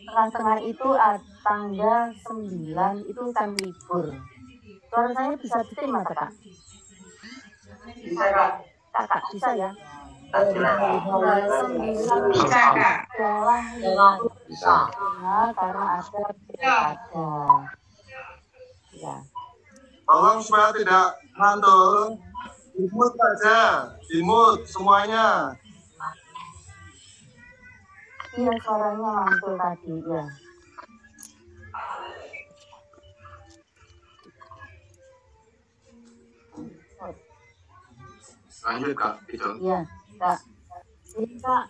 tengah-tengah itu tanggal 9 itu kan libur. Suara saya bisa diterima, Kak? Bisa, Kak. Kakak bisa ya? Tanggal 9 bisa, Kak. adalah libur nasional karena ada pilkada. Ya. Tolong supaya tidak ngantuk, dimut saja, dimut semuanya. Iya, suaranya mantul tadi, ya. Lanjut, Kak. Gitu. Iya, Kak. Jadi, Kak,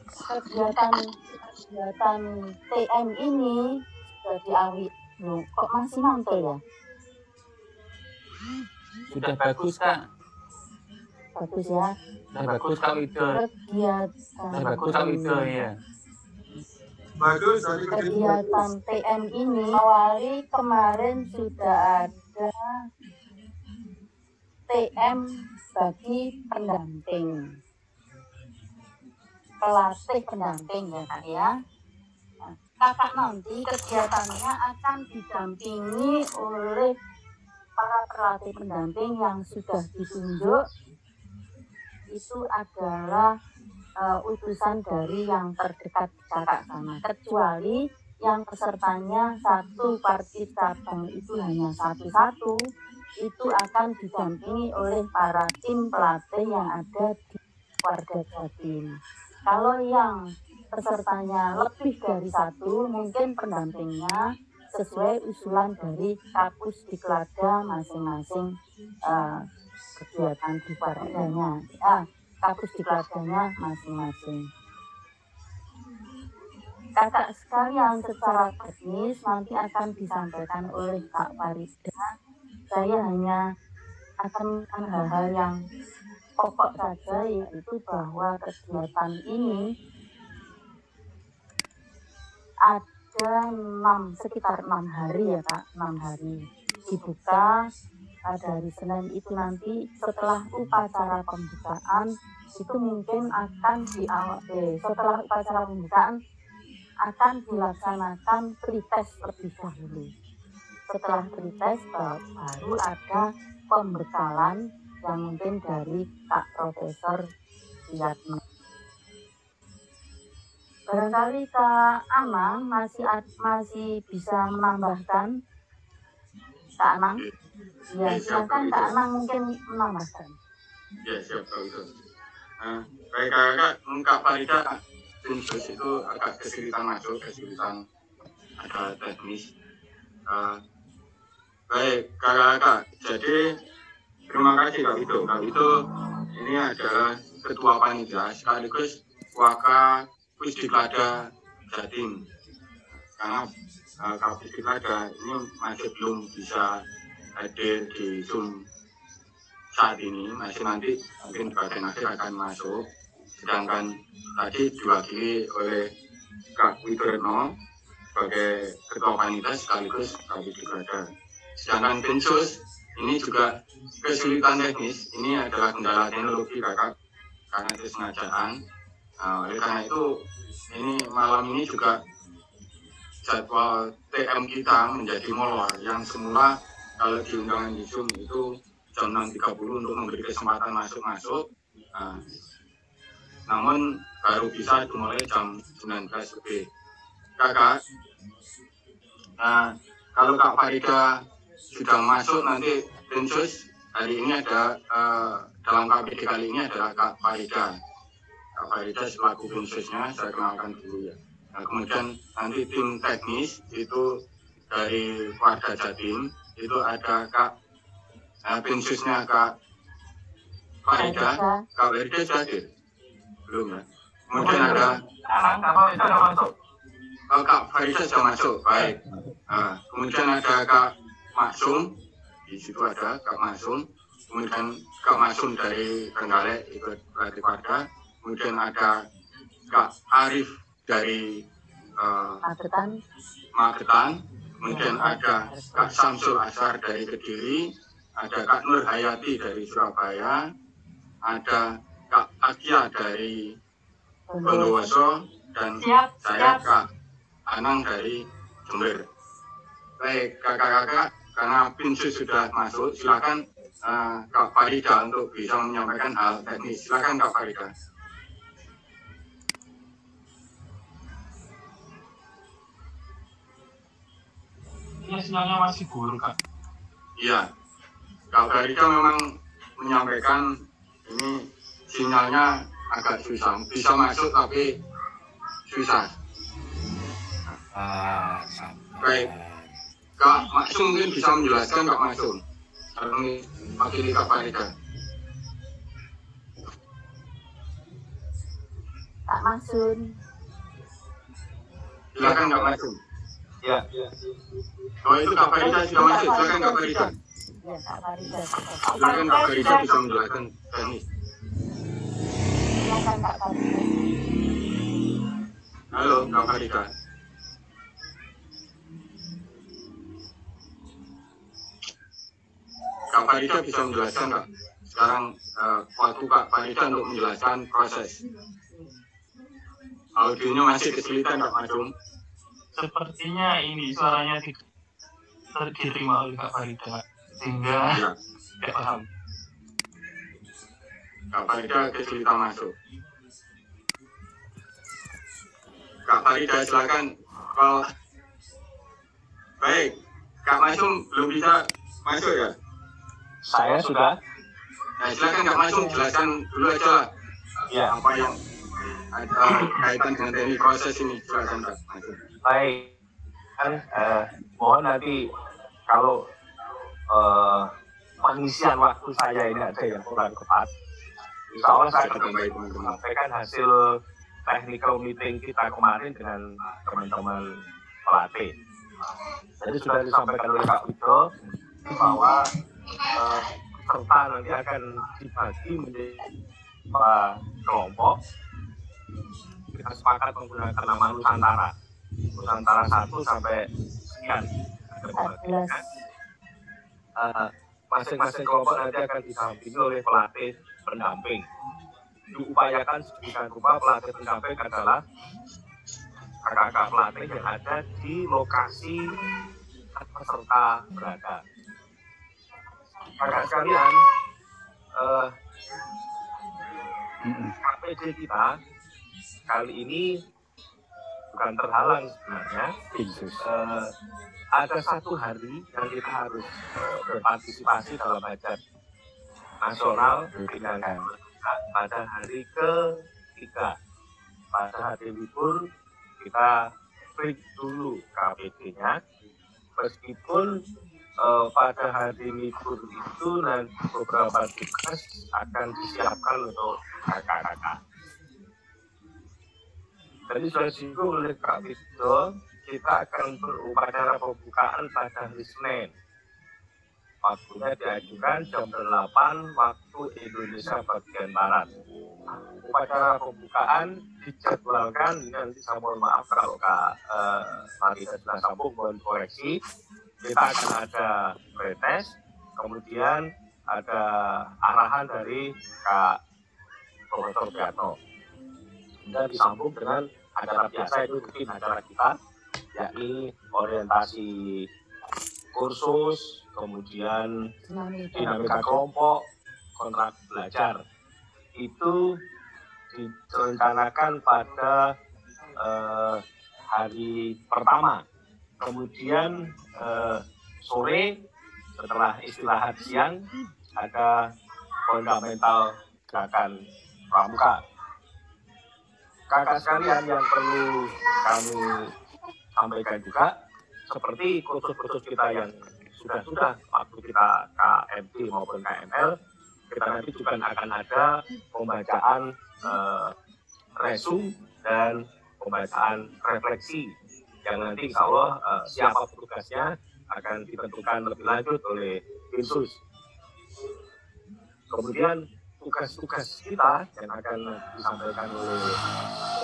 kegiatan TM ini sudah diawit. Kok masih mantul ya? Sudah bagus, Kak. Bagus ya. Sudah bagus kalau itu. Sudah bagus kalau itu ya. Bagus, kegiatan TM ini awali kemarin sudah ada TM bagi pendamping, pelatih pendamping ya Kak ya. Kakak nanti kegiatannya akan didampingi oleh para pelatih pendamping yang sudah ditunjuk. Itu adalah utusan dari yang terdekat kakak sama, kecuali yang pesertanya satu parkir cabang itu hanya satu-satu, itu akan didampingi oleh para tim pelatih yang ada di Warga Jatim. Kalau yang pesertanya lebih dari satu, mungkin pendampingnya sesuai usulan dari Kapus Diklada masing-masing kegiatan di wardanya. Kapus Dikladanya masing-masing. Kakak sekalian, secara teknis nanti akan disampaikan oleh Kak Farida. Saya hanya akan hal-hal yang pokok saja, yaitu bahwa kegiatan ini ada sekitar 6 hari ya Kak, 6 hari. Dibuka pada hari Senin itu nanti setelah upacara pembukaan itu mungkin akan setelah upacara pembukaan akan dilaksanakan pretest terlebih dahulu. Setelah pretest baru ada pembekalan yang mungkin dari Pak Profesor Suyatno. Barangkali Kak Anang masih bisa menambahkan. Kak Anang? Ya, silakan Kak Anang mungkin menambahkan. Ya, siap kalau itu. Baik kakak, Kak Farida, Tinsus itu agak kesulitan masuk, kesulitan ada teknis. Baik kakak, jadi terima kasih Kak Vito. Kak Vito ini adalah Ketua Panitia sekaligus Waka Pusdiklada Jatim. Karena Kak Pusdiklada ini masih belum bisa hadir di Zoom saat ini, masih nanti mungkin bagian akhir akan masuk. Sedangkan tadi diwakili oleh Kak Widono sebagai Ketua Panitia sekaligus Kak Pusdiklada. Sedangkan Densus ini juga kesulitan teknis, ini adalah kendala teknologi kakak karena kesengajaan. Oleh karena itu ini malam ini juga jadwal TM kita menjadi molor yang semula kalau di undangan di Zoom itu jam 6.30 untuk memberi kesempatan masuk-masuk, namun baru bisa dimulai jam 19 lebih. Kakak, kalau Kak Farida sudah masuk nanti Densus hari ini ada dalam KPD kali ini adalah Kak Farida. Kak Farida selaku Densusnya saya kenalkan dulu ya. Nah, kemudian nanti tim teknis itu dari Warga Jatim itu ada Kak Densusnya Kak Farida. Kak Farida sudah hadir? Belum ya. Kemudian ada Kak Farida sudah masuk, baik. Kemudian ada Kak Maksum, di situ ada Kak Maksum. Kemudian Kak Maksum dari Trenggalek ikut pelatih Warga. Kemudian ada Kak Arif dari Magetan. Kemudian ada Kak Samsul Asar dari Kediri. Ada Kak Nur Hayati dari Surabaya. Ada Kak Akia dari Bondowoso. Dan saya Kak Anang dari Jember. Baik, kakak-kakak, karena Pinsus sudah masuk, silakan Kak Farida untuk bisa menyampaikan hal teknis. Silakan Kak Farida. Ini sinyalnya masih buruk, Kak. Iya, Kak Farida memang menyampaikan ini sinyalnya agak susah, bisa masuk tapi susah. Baik, Kak Maksum mungkin bisa menjelaskan Kak Maksum. Ini wakili Kak Farida. Kak Masun. Silakan Kak Maksum. Ya. Oh itu Kak Farida sudah masuk, silakan Kak Farida. Ya, Kak Farida. Silakan Kak Farida bisa menjelaskan teknis. Silakan Kak Farida. Halo Kak Farida. Kak Farida bisa menjelaskan Kak. Sekarang waktu Kak Farida untuk menjelaskan proses. Audionya masih kesulitan Kak Maksum. Sepertinya ini suaranya tidak diterima oleh Kak Farida, sehingga Ya, tidak paham. Kak Farida kesulitan masuk. Kak Farida silakan. Kalau baik, Kak Maksum belum bisa masuk ya? Saya sudah. Nah, silakan Kak Maksum jelaskan dulu aja lah Ya. apa yang ada kaitan dengan teknik proses ini. Silakan Kak Maksum. Baik. Mohon nanti kalau pengisian waktu saya ini ada yang kurang tepat, insya Allah saya akan menyampaikan hasil technical meeting kita kemarin dengan teman-teman pelatih. Jadi sudah disampaikan oleh Kak Wido bahwa peserta nanti akan dibagi menjadi kelompok. Kita sepakat menggunakan nama Nusantara 1 sampai sekian. Masing-masing kelompok nanti akan didampingi oleh pelatih pendamping. Diupayakan sedemikian rupa pelatih pendamping adalah kakak-kakak pelatih yang ada di lokasi peserta berada. Kakak sekalian, KPD kita kali ini bukan terhalang sebenarnya. Ada satu hari yang kita harus berpartisipasi dalam hajat nasional pada hari ke-3. Pada hari libur kita break dulu KPD-nya, meskipun pada hari libur itu nanti beberapa tugas akan disiapkan untuk kakak-kakak. Tadi sudah disinggung oleh Kak Wido, kita akan berupacara pembukaan pada hari Senin. Waktunya diajukan jam 8 waktu Indonesia bagian Barat. Upacara pembukaan dijadwalkan, nanti saya mohon maaf kalau Kak Farida sudah sambung, mohon koreksi. Kita akan ada pretest, kemudian ada arahan dari Kak Profesor Biatno. Dan disambung dengan acara biasa itu rutin acara kita, yakni orientasi kursus, kemudian dinamika kelompok, kontrak belajar. Itu direncanakan pada hari pertama. Kemudian sore setelah istirahat siang ada fundamental gerakan pramuka. Kakak sekalian yang perlu kami sampaikan juga, seperti kursus-kursus kita yang sudah waktu kita KMD maupun KML, kita nanti juga akan ada pembacaan resum dan pembacaan refleksi yang nanti insya Allah siapa petugasnya akan ditentukan lebih lanjut oleh Pinsus. Kemudian tugas-tugas kita yang akan disampaikan oleh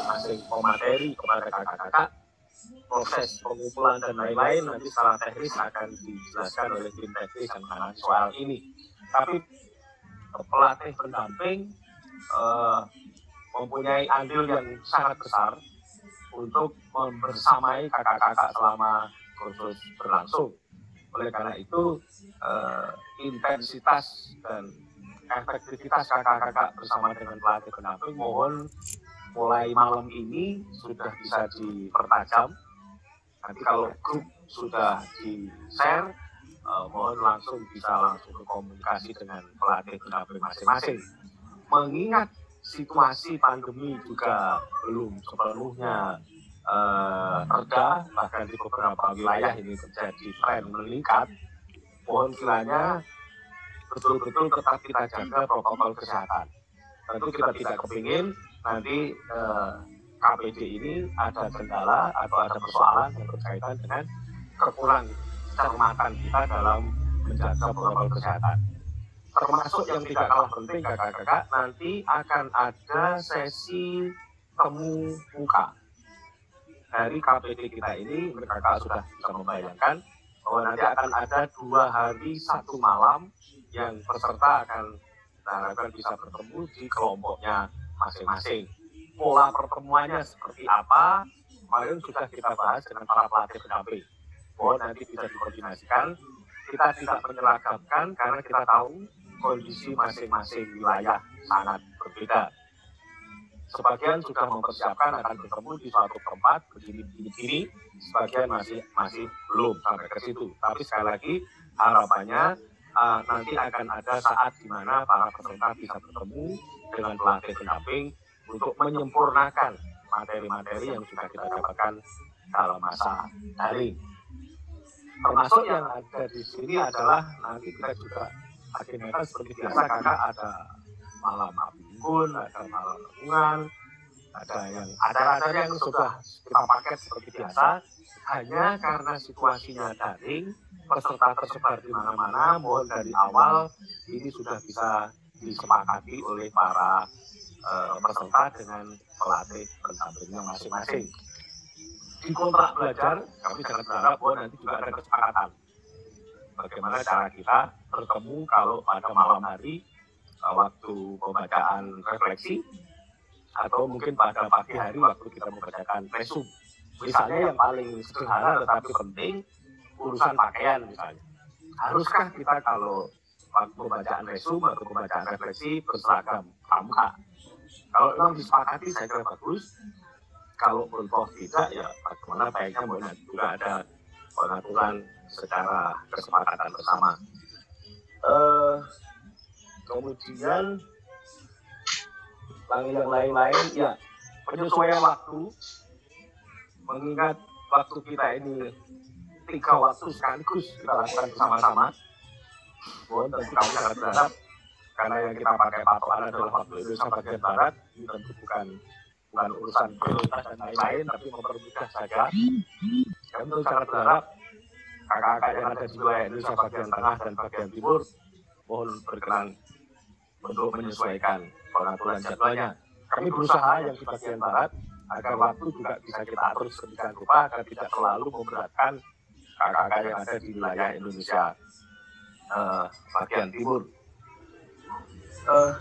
masing pemateri kepada kakak-kakak, proses pengumpulan dan lain-lain nanti secara teknis akan dijelaskan oleh tim teknis yang menangani soal ini. Tapi pelatih pendamping mempunyai andil yang sangat besar untuk membersamai kakak-kakak selama kursus berlangsung. Oleh karena itu, intensitas dan efektivitas kakak-kakak bersama dengan pelatih pendamping mohon mulai malam ini sudah bisa dipertajam. Nanti kalau grup sudah di-share, mohon bisa langsung berkomunikasi dengan pelatih pendamping masing-masing. Mengingat situasi pandemi juga belum sepenuhnya reda, bahkan di beberapa wilayah ini terjadi tren meningkat, mohon kiranya betul-betul tetap kita jaga protokol kesehatan. Tentu kita tidak kepingin nanti KPD ini ada kendala atau ada persoalan yang berkaitan dengan kekurang cermatan kita dalam menjaga protokol kesehatan. Termasuk yang tidak kalah penting kakak-kakak, nanti akan ada sesi temu muka. Dari KPD kita ini, kakak sudah bisa membayangkan bahwa nanti akan ada 2 hari 1 malam yang peserta akan diharapkan bisa bertemu di kelompoknya masing-masing. Pola pertemuannya seperti apa, kemarin sudah kita bahas dengan para pelatih pendamping. Mohon nanti bisa dikoordinasikan. Kita tidak menyeragamkan karena kita tahu kondisi masing-masing wilayah sangat berbeda. Sebagian sudah mempersiapkan akan bertemu di suatu tempat begini, sebagian masih belum sampai ke situ. Tapi sekali lagi harapannya nanti akan ada saat di mana para peserta bisa bertemu dengan pelatih pendamping untuk menyempurnakan materi-materi yang sudah kita dapatkan dalam masa daring. Termasuk yang ada di sini adalah nanti kita juga agendanya seperti biasa, kakak ada malam unggun, ada malam renungan, ada yang acara-acara yang sudah kita paket seperti biasa. Hanya karena situasinya daring, peserta tersebar di mana-mana, mohon dari awal ini sudah bisa disepakati oleh para peserta dengan pelatih pendampingnya masing-masing. Di kontrak belajar, kami sangat berharap bahwa nanti juga ada kesepakatan bagaimana cara kita bertemu kalau pada malam hari waktu pembacaan refleksi atau mungkin pada pagi hari waktu kita membacakan resum. Misalnya yang paling sederhana tetapi penting, urusan pakaian misalnya. Haruskah kita kalau waktu pembacaan resum atau pembacaan refleksi berseragam pramuka? Kalau memang disepakati saya kira bagus. Kalau toh tidak, ya bagaimana baiknya juga ada pengaturan secara kesepakatan bersama. Kemudian yang lain-lain, ya penyesuaian waktu. Mengingat waktu kita ini 3 waktu sekaligus kita lakukan bersama-sama. Mohon tentu kami sangat berharap karena yang kita pakai patokan adalah waktu Indonesia bagian Barat, ini tentu bukan urusan prioritas dan lain-lain, tapi mempermudah saja. Kami tentu sangat berharap kakak-kakak yang ada di wilayah Indonesia bagian tengah dan bagian timur mohon berkenan untuk menyesuaikan pengaturan jadwalnya. Kami berusaha yang di bagian barat agar waktu juga bisa kita atur sedemikian rupa agar tidak terlalu memberatkan kakak-kakak yang ada di wilayah Indonesia bagian timur.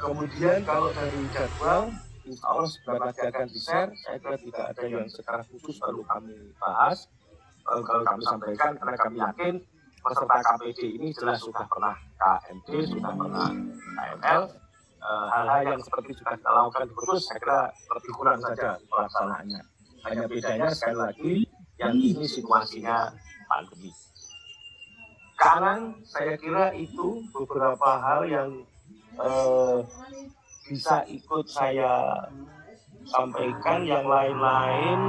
Kemudian kalau dari jadwal, insya Allah sebentar lagi akan di-share. Saya kira tidak ada yang secara khusus perlu kami bahas. Kalau kami sampaikan, karena kami yakin peserta KPD ini jelas sudah pernah KMD, sudah pernah KML. Hal-hal yang seperti sudah kita lakukan di kursus, saya kira lebih kurang saja pelaksanaannya. Hanya bedanya sekali lagi, yang ini situasinya pandemi. Kanan, saya kira itu beberapa hal yang bisa ikut saya sampaikan. Yang lain-lain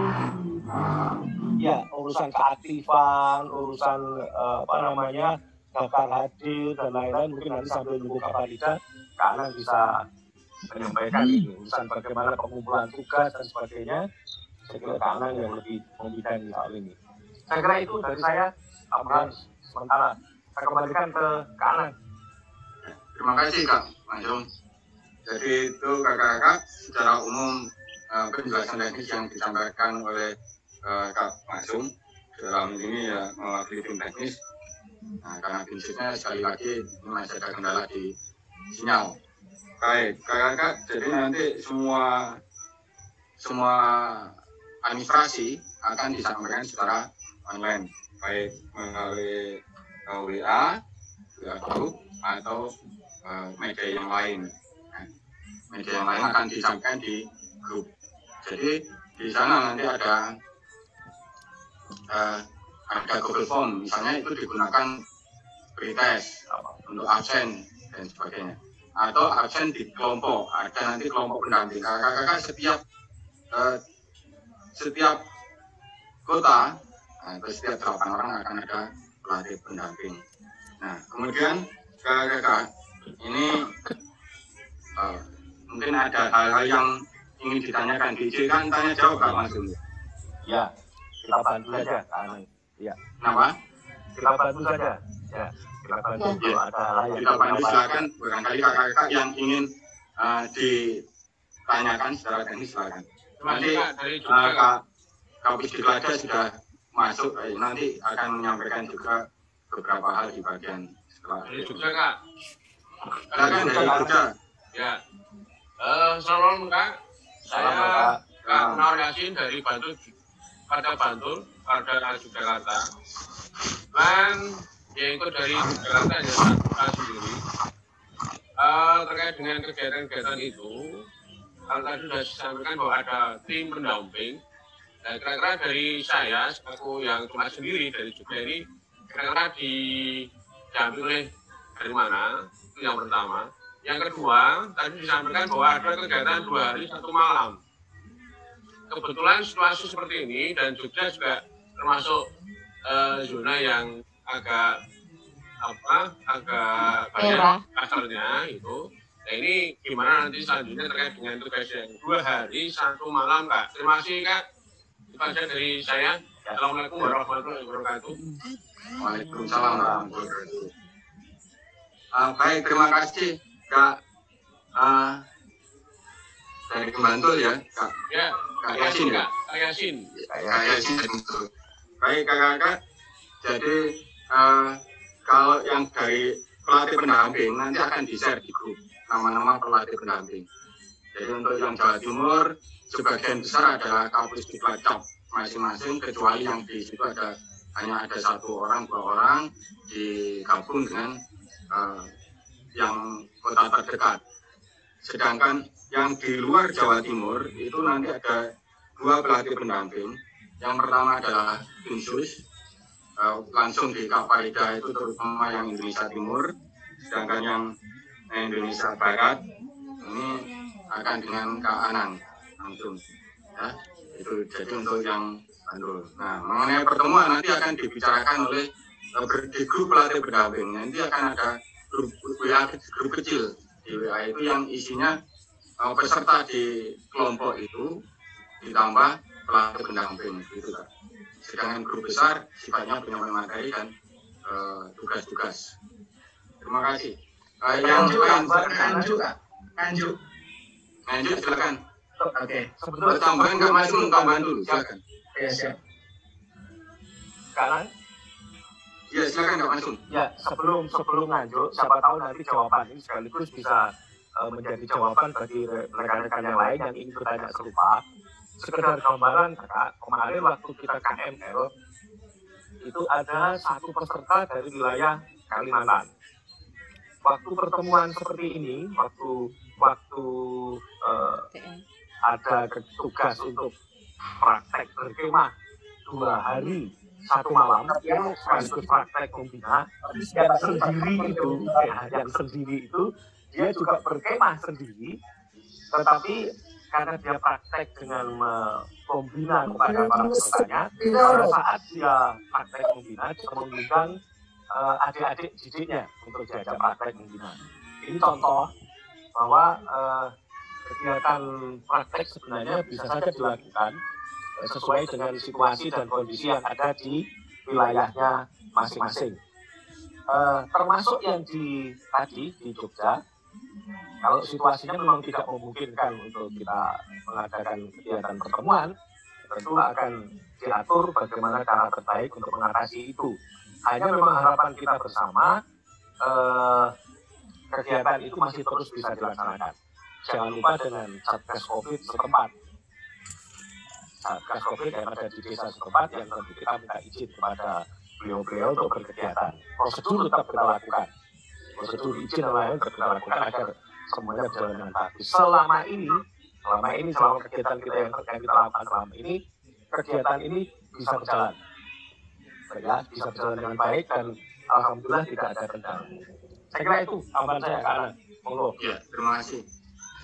ya urusan keaktifan, urusan daftar hadir dan lain-lain, mungkin nanti sambil nunggu Kak Farida karena bisa menyampaikan ini urusan bagaimana pengumpulan tugas dan sebagainya. Saya kira Kak Anang yang lebih membidangi soal ini. Saya kira itu dari saya. Sementara saya kembalikan ke Kak Anang. Terima kasih Kak Masum. Jadi itu kakak-kakak secara umum penjelasan teknis yang disampaikan oleh Kak Masum dalam ini ya mewakili tim teknis. Nah, karena prinsipnya sekali lagi ini masih ada kendala di sinyal. Baik, kakak-kakak, jadi nanti semua administrasi akan disampaikan secara online, baik melalui WA group atau media yang lain. Media yang lain akan disampaikan di grup. Jadi di sana nanti ada Google Form, misalnya itu digunakan pretest untuk absen dan sebagainya. Atau absen di kelompok, ada nanti kelompok pendamping. Kakak-kakak setiap kota atau setiap 8 orang akan ada pelatih pendamping. Nah, kemudian kakak-kakak ini mungkin ada hal-hal yang ingin ditanyakan, diizinkan tanya jawab Kak Mas Umi? Ya, kita bantu saja Kak Anang. Ya. Kenapa? Kita bantu saja. Ya, kita bantu. Ya. Ada hal yang kita bantu, silakan. Barangkali kakak-kakak yang ingin ditanyakan secara teknis silakan. Nanti Kak Pusdiklada sudah masuk, nanti akan menyampaikan juga beberapa hal di bagian setelah. Dari Jogja Kak. Silakan dari Jogja. Ya. Assalamualaikum Kak. Saya Kak Nur Yasin dari Bantul, Parda Yogyakarta. Dan yang ikut dari Yogyakarta hanya saya sendiri. Terkait dengan kegiatan-kegiatan itu, kalau tadi sudah disampaikan bahwa ada tim pendamping. Dan kira-kira dari saya, selaku yang cuma sendiri dari Jogja ini, kira-kira didampingi oleh dari mana? Itu yang pertama. Yang kedua, tadi disampaikan bahwa ada kegiatan 2 hari 1 malam. Kebetulan situasi seperti ini dan Jogja juga termasuk zona yang agak banyak kasarnya itu. Nah ini gimana nanti selanjutnya terkait dengan tugas yang 2 hari 1 malam Kak. Terima kasih Kak. Itu saja dari saya. Assalamualaikum warahmatullahi wabarakatuh. Waalaikumsalam warahmatullahi wabarakatuh. Baik, terima kasih Kak dari Bantul ya Kak. Ya, Kak Yasin ya. Kak Yasin. Kak Yasin. Baik kakak-kakak. Jadi kalau yang dari pelatih pendamping nanti akan di-share di grup nama-nama pelatih pendamping. Jadi untuk yang Jawa Timur sebagian besar adalah Kapus di Cilacap masing-masing, kecuali yang di situ hanya ada 1 orang 2 orang digabung dengan yang kota terdekat. Sedangkan yang di luar Jawa Timur itu nanti ada 2 pelatih pendamping. Yang pertama adalah Dinsus, langsung di Kapolda itu terutama yang Indonesia Timur, sedangkan yang Indonesia Barat ini akan dengan Kak Anang langsung. Ya, itu jadi untuk yang Bantul. Nah, mengenai pertemuan nanti akan dibicarakan oleh di grup pelatih pendamping. Nanti akan ada grup kecil di WA itu yang isinya peserta di kelompok itu ditambah pelatih pendamping gitu Kak. Sedangkan grup besar sifatnya penyampaian materi dan tugas-tugas. Terima kasih. Yang lain Kanju silakan. Oke. Kalau tambahan nggak masuk tambahan dulu silakan. Ya, siap. Sekarang Ya silakan Kak Masum. ya sebelum lanjut, siapa tahu nanti jawaban ini sekaligus bisa menjadi jawaban bagi rekan-rekan yang lain yang ingin bertanya serupa. Sekedar gambaran Kak, kemarin waktu kita KML itu ada 1 peserta dari wilayah Kalimantan. Waktu pertemuan seperti ini, waktu ada tugas untuk praktek berkemah 2 hari 1 malam, sekaligus praktek membina, yang sendiri itu dia juga berkemah sendiri, tetapi karena dia praktek dengan membina kepada para pesertanya, pada saat dia praktek membina, dia mengundang adik-adik didiknya untuk diajak praktek membina. Ini contoh bahwa kegiatan praktek sebenarnya bisa saja dilakukan sesuai dengan situasi dan kondisi yang ada di wilayahnya masing-masing. Termasuk yang tadi di Jogja, kalau situasinya memang tidak memungkinkan untuk kita mengadakan kegiatan pertemuan, tentu akan diatur bagaimana cara terbaik untuk mengatasi itu. Hanya memang harapan kita bersama, kegiatan itu masih terus bisa dilaksanakan. Jangan lupa dengan Satgas COVID setempat. Satgas COVID yang ada di desa setempat yang tentu kita minta izin kepada beliau-beliau untuk berkegiatan. Prosedur tetap kita lakukan. Prosedur izin dan lain-lain tetap kita lakukan agar semuanya berjalan dengan bagus. Selama kegiatan kita yang kita lakukan selama ini, kegiatan ini bisa berjalan. Ya, bisa berjalan dengan baik dan alhamdulillah tidak ada kendala. Saya kira itu tambahan saya ke Ana. Monggo. Ya, terima kasih.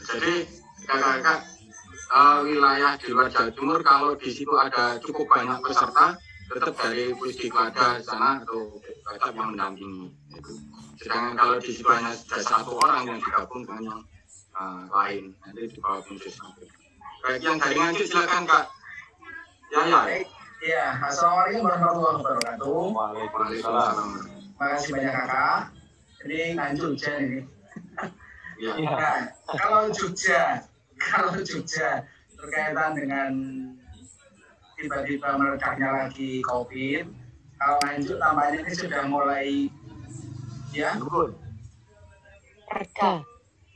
Jadi kakak-kakak wilayah di luar Jawa Timur kalau di situ ada cukup banyak peserta, tetap dari Pusdikada sana atau tetap yang mendampingi. Sedangkan kalau di situ hanya ada satu orang yang digabung dengan yang lain, nanti di bawah Pusdis. Baik, yang dari Nganjuk silakan Kak. Ya. Ya, assalamualaikum warahmatullahi wabarakatuh. Waalaikumsalam. Terima kasih banyak kakak. Ini Nganjuk hujan ini. Ya. Nah, kalau Jogja berkaitan dengan tiba-tiba meledaknya lagi COVID, kalau Nganjuk tampaknya ini sudah mulai ya Turun.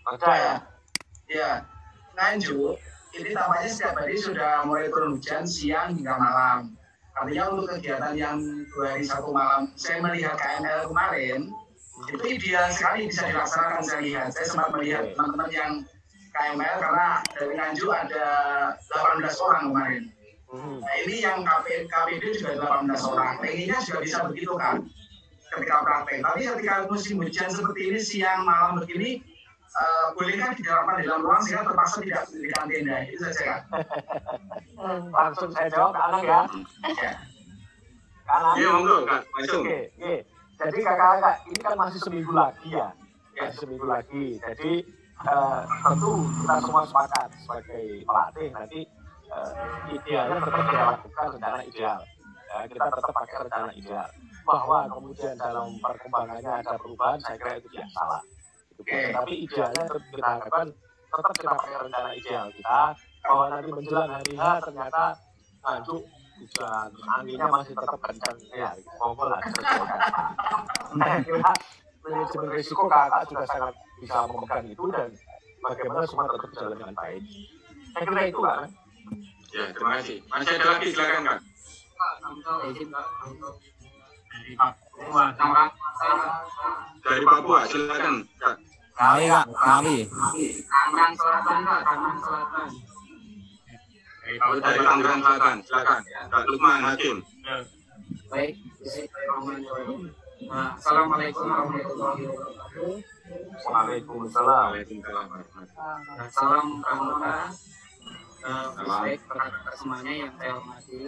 Ada. Ya, Nganjuk ini tampaknya setiap hari sudah mulai turun hujan siang hingga malam. Artinya untuk kegiatan yang 2 hari 1 malam, saya melihat KML kemarin, itu ideal sekali bisa dilaksanakan. Saya sempat melihat teman-teman yang KML karena dari Nganjuk ada 18 orang kemarin. Nah ini yang KPD juga 18 orang. Pengennya juga bisa begitu kan ketika praktek. Tapi ketika musim hujan seperti ini, siang malam begini, bolehkah diterapkan di dalam ruang sehingga terpaksa tidak diberikan tenda? Itu saja kan. Langsung saya jawab Anak ya. Anak. Iya, monggo Kak, langsung. Oke. Jadi kakak-kakak ini kan masih seminggu lagi ya. Seminggu lagi. Jadi tentu kita semua sepakat sebagai pelatih nanti idealnya tetap kita lakukan rencana ideal. Ya, kita tetap pakai rencana ideal. Bahwa kemudian dalam perkembangannya ada perubahan, saya kira itu tidak salah. Tapi idealnya kita harapkan tetap kita pakai rencana ideal kita. Bahwa nanti menjelang hari H ternyata Nganjuk hujan, anginnya masih tetap kencang. Ya, monggo lah. Saya kira manajemen risiko kakak juga sangat bisa memegang itu dan bagaimana semua tetap berjalan dengan baik. Saya kira itu kan. Ya, terima kasih. Masih ada lagi, silakan Kak. Dari Papua, silakan Kak. Ngawi Kak, Ngawi. Tangerang Selatan, Kak. Tangerang Selatan. Dari Tangerang Selatan, silakan. Kak Lukman Hakim. Baik, bismillahirrahmanirrahim. Assalamualaikum warahmatullahi wabarakatuh. Waalaikumsalam. Waalaikumsalam. Salam pramuka. Baik, rekan-rekan semuanya yang saya hormati.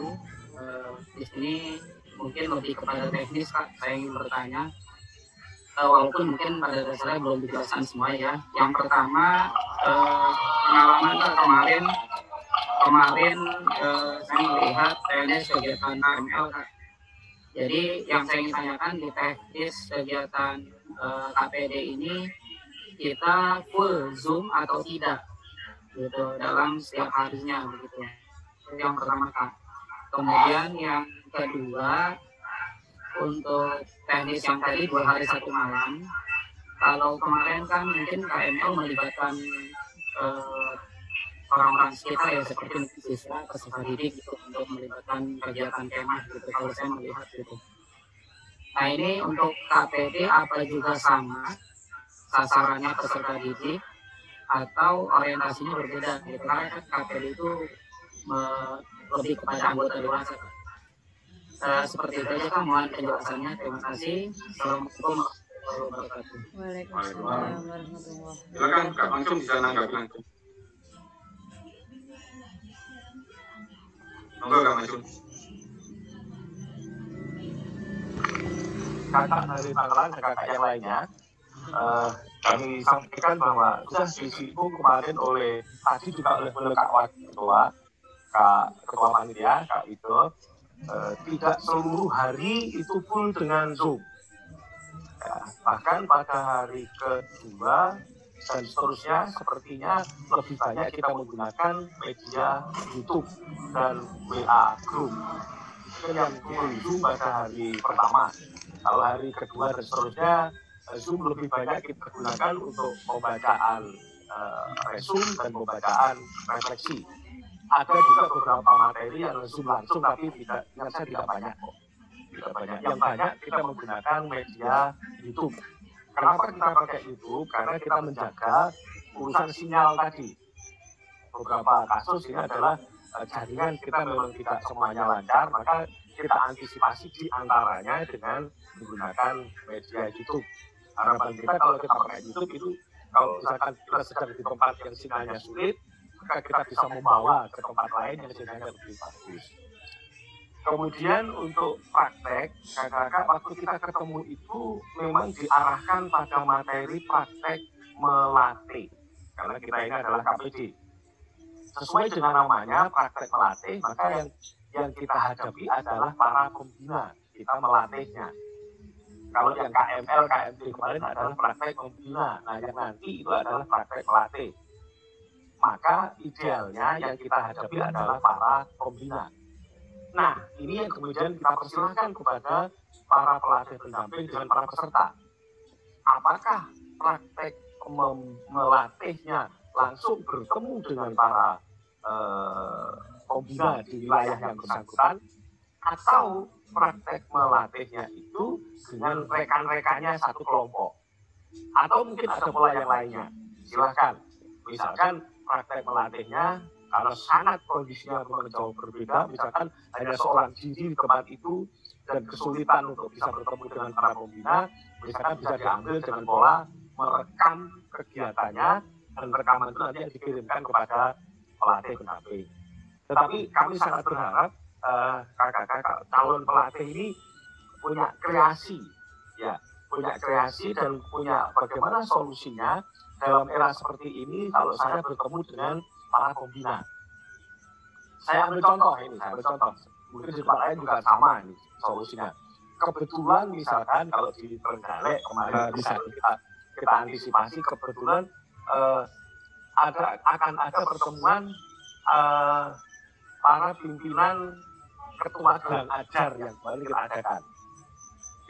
Di sini mungkin lebih kepada teknis, Kak. Saya ingin bertanya. Walaupun mungkin pada dasarnya belum dijelaskan semua ya. Yang pertama, pengalaman kemarin saya melihat teknis kegiatan KML, Kak. Jadi yang saya ingin tanyakan di teknis kegiatan KPD ini kita full Zoom atau tidak gitu dalam setiap harinya begitu. Yang pertama, Kak. Kemudian yang kedua, untuk teknis yang tadi 2 hari 1 malam, kalau kemarin kan mungkin KML melibatkan orang-orang sekitar ya seperti siswa, peserta didik gitu untuk melibatkan kegiatan kemah gitu kalau saya melihat gitu. Nah ini untuk KPD apa juga sama sasarannya peserta didik atau orientasinya berbeda gitu karena kan KPD itu lebih kepada anggota dewasa. Seperti itu aja Kak, mohon penjelasannya. Terima kasih. Assalamualaikum warahmatullahi wabarakatuh. Waalaikumsalam warahmatullahi. Silakan Kak, langsung bisa nanggap langsung. Monggo Kak langsung. Kakak dari Tangerang dan kakak yang lainnya, kami sampaikan bahwa sudah diisipu kemarin tadi juga oleh Kak Wakil Ketua, Ketua Panitia, Kak Wido, tidak seluruh hari itu full dengan Zoom. Ya, bahkan pada hari kedua dan seterusnya sepertinya lebih banyak kita menggunakan media YouTube dan WA Group. Itu yang full Zoom pada hari pertama. Kalau hari kedua dan seterusnya Zoom lebih banyak kita gunakan untuk pembacaan resume dan pembacaan refleksi. ada juga beberapa materi yang Zoom langsung, tapi ingat saya tidak banyak kok. Tidak banyak. Yang banyak kita menggunakan media YouTube. Kenapa kita pakai YouTube? Karena kita menjaga urusan sinyal tadi. Beberapa kasus ini adalah jaringan kita memang tidak semuanya lancar, maka kita antisipasi di antaranya dengan menggunakan media YouTube. Harapan kita kalau kita pakai YouTube itu, kalau misalkan kita sedang di tempat yang sinyalnya sulit, maka kita bisa membawa ke tempat lain yang sinyalnya lebih bagus. Kemudian untuk praktek, kakak-kakak waktu kita ketemu itu memang diarahkan pada materi praktek melatih. Karena kita ini adalah KPD. Sesuai dengan namanya, praktek melatih, maka yang kita hadapi adalah para pembina. Kita melatihnya. Kalau yang KML, KMD kemarin adalah praktek pembina. Nah, yang nanti itu adalah praktek melatih. Maka idealnya yang kita hadapi adalah para pembina. Nah, ini yang kemudian kita persilahkan kepada para pelatih pendamping dengan para peserta. Apakah praktek melatihnya langsung bertemu dengan para pembina di wilayah yang bersangkutan, atau praktek melatihnya itu dengan rekan-rekannya satu kelompok, atau mungkin ada pola yang lainnya. Silahkan, misalkan praktek melatihnya kalau sangat kondisinya memang jauh berbeda, misalkan hanya seorang diri di tempat itu dan kesulitan untuk bisa bertemu dengan para pembina, misalkan bisa diambil dengan pola merekam kegiatannya, dan rekaman itu nanti dikirimkan kepada pelatih pendamping. Tetapi kami sangat berharap kakak-kakak calon pelatih ini punya kreasi, ya, punya kreasi dan punya bagaimana solusinya dalam era seperti ini kalau saya bertemu dengan para pembina. Saya ambil contoh ini, mungkin di tempat lain juga sama ini solusinya. Kebetulan misalkan kalau di Trenggalek kemarin bisa kita antisipasi, kebetulan akan ada pertemuan para pimpinan ketua gelang ajar yang baru kita adakan.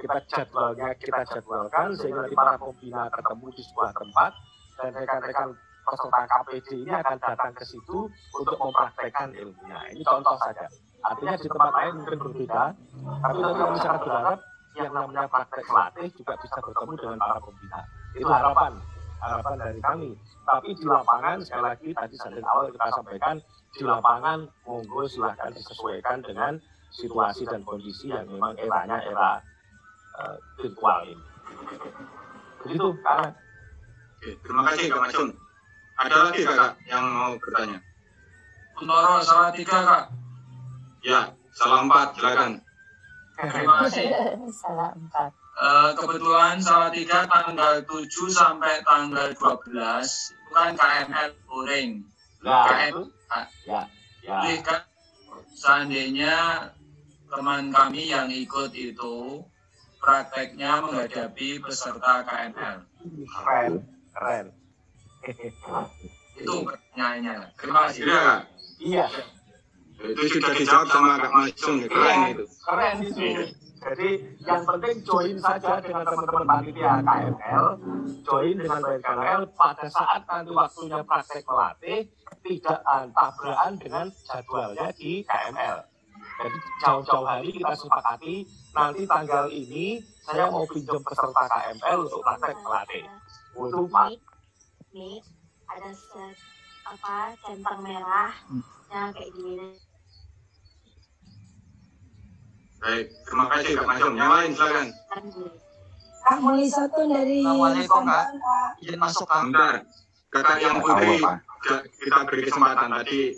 Kita jadwalkan sehingga nanti para pembina ketemu di sebuah tempat dan rekan-rekan peserta KPD ini akan datang ke situ untuk mempraktekkan ilmunya. Ini contoh saja. Artinya di tempat lain mungkin berbeda, tapi nanti kami sangat berharap yang namanya praktek pelatih juga bisa bertemu dengan para pembina. Itu harapan dari kami. Tapi di lapangan, sekali lagi tadi dari awal kita sampaikan, di lapangan monggo silahkan disesuaikan dengan situasi dan kondisi yang memang eranya era virtual ini. Begitu, Kak. Oke, terima kasih Kak Masun. Ada lagi Kak yang mau bertanya? Kuntoro salah 3 Kak. Ya, salah 4, silakan. Terima kasih. Salah 4. Kebetulan salah 3 tanggal 7 sampai tanggal 12 itu kan KML Boring. KML. Boleh kan seandainya teman kami yang ikut itu prakteknya menghadapi peserta KML. Keren. Itu pertanyaannya. Terima kasih. Iya. Itu sudah dijawab sama Kak Masun, keren itu. Keren itu. Jadi yang penting join saja dengan teman-teman panitia KML, join dengan KML pada saat nanti waktunya praktek melatih, tidak tabrakan dengan jadwalnya di KML. Jadi jauh-jauh hari kita sepakati, nanti tanggal ini saya mau pinjam peserta KML untuk praktek melatih. Untuk Pak. Nih, ada centang merah yang kayak gini. Baik, terima kasih Kak Masun. Yang lain silakan. Kak Muli Sotun dari Assalamualaikum Kak. Izin masuk Kak. Bentar, kakak yang putih kita beri kesempatan tadi.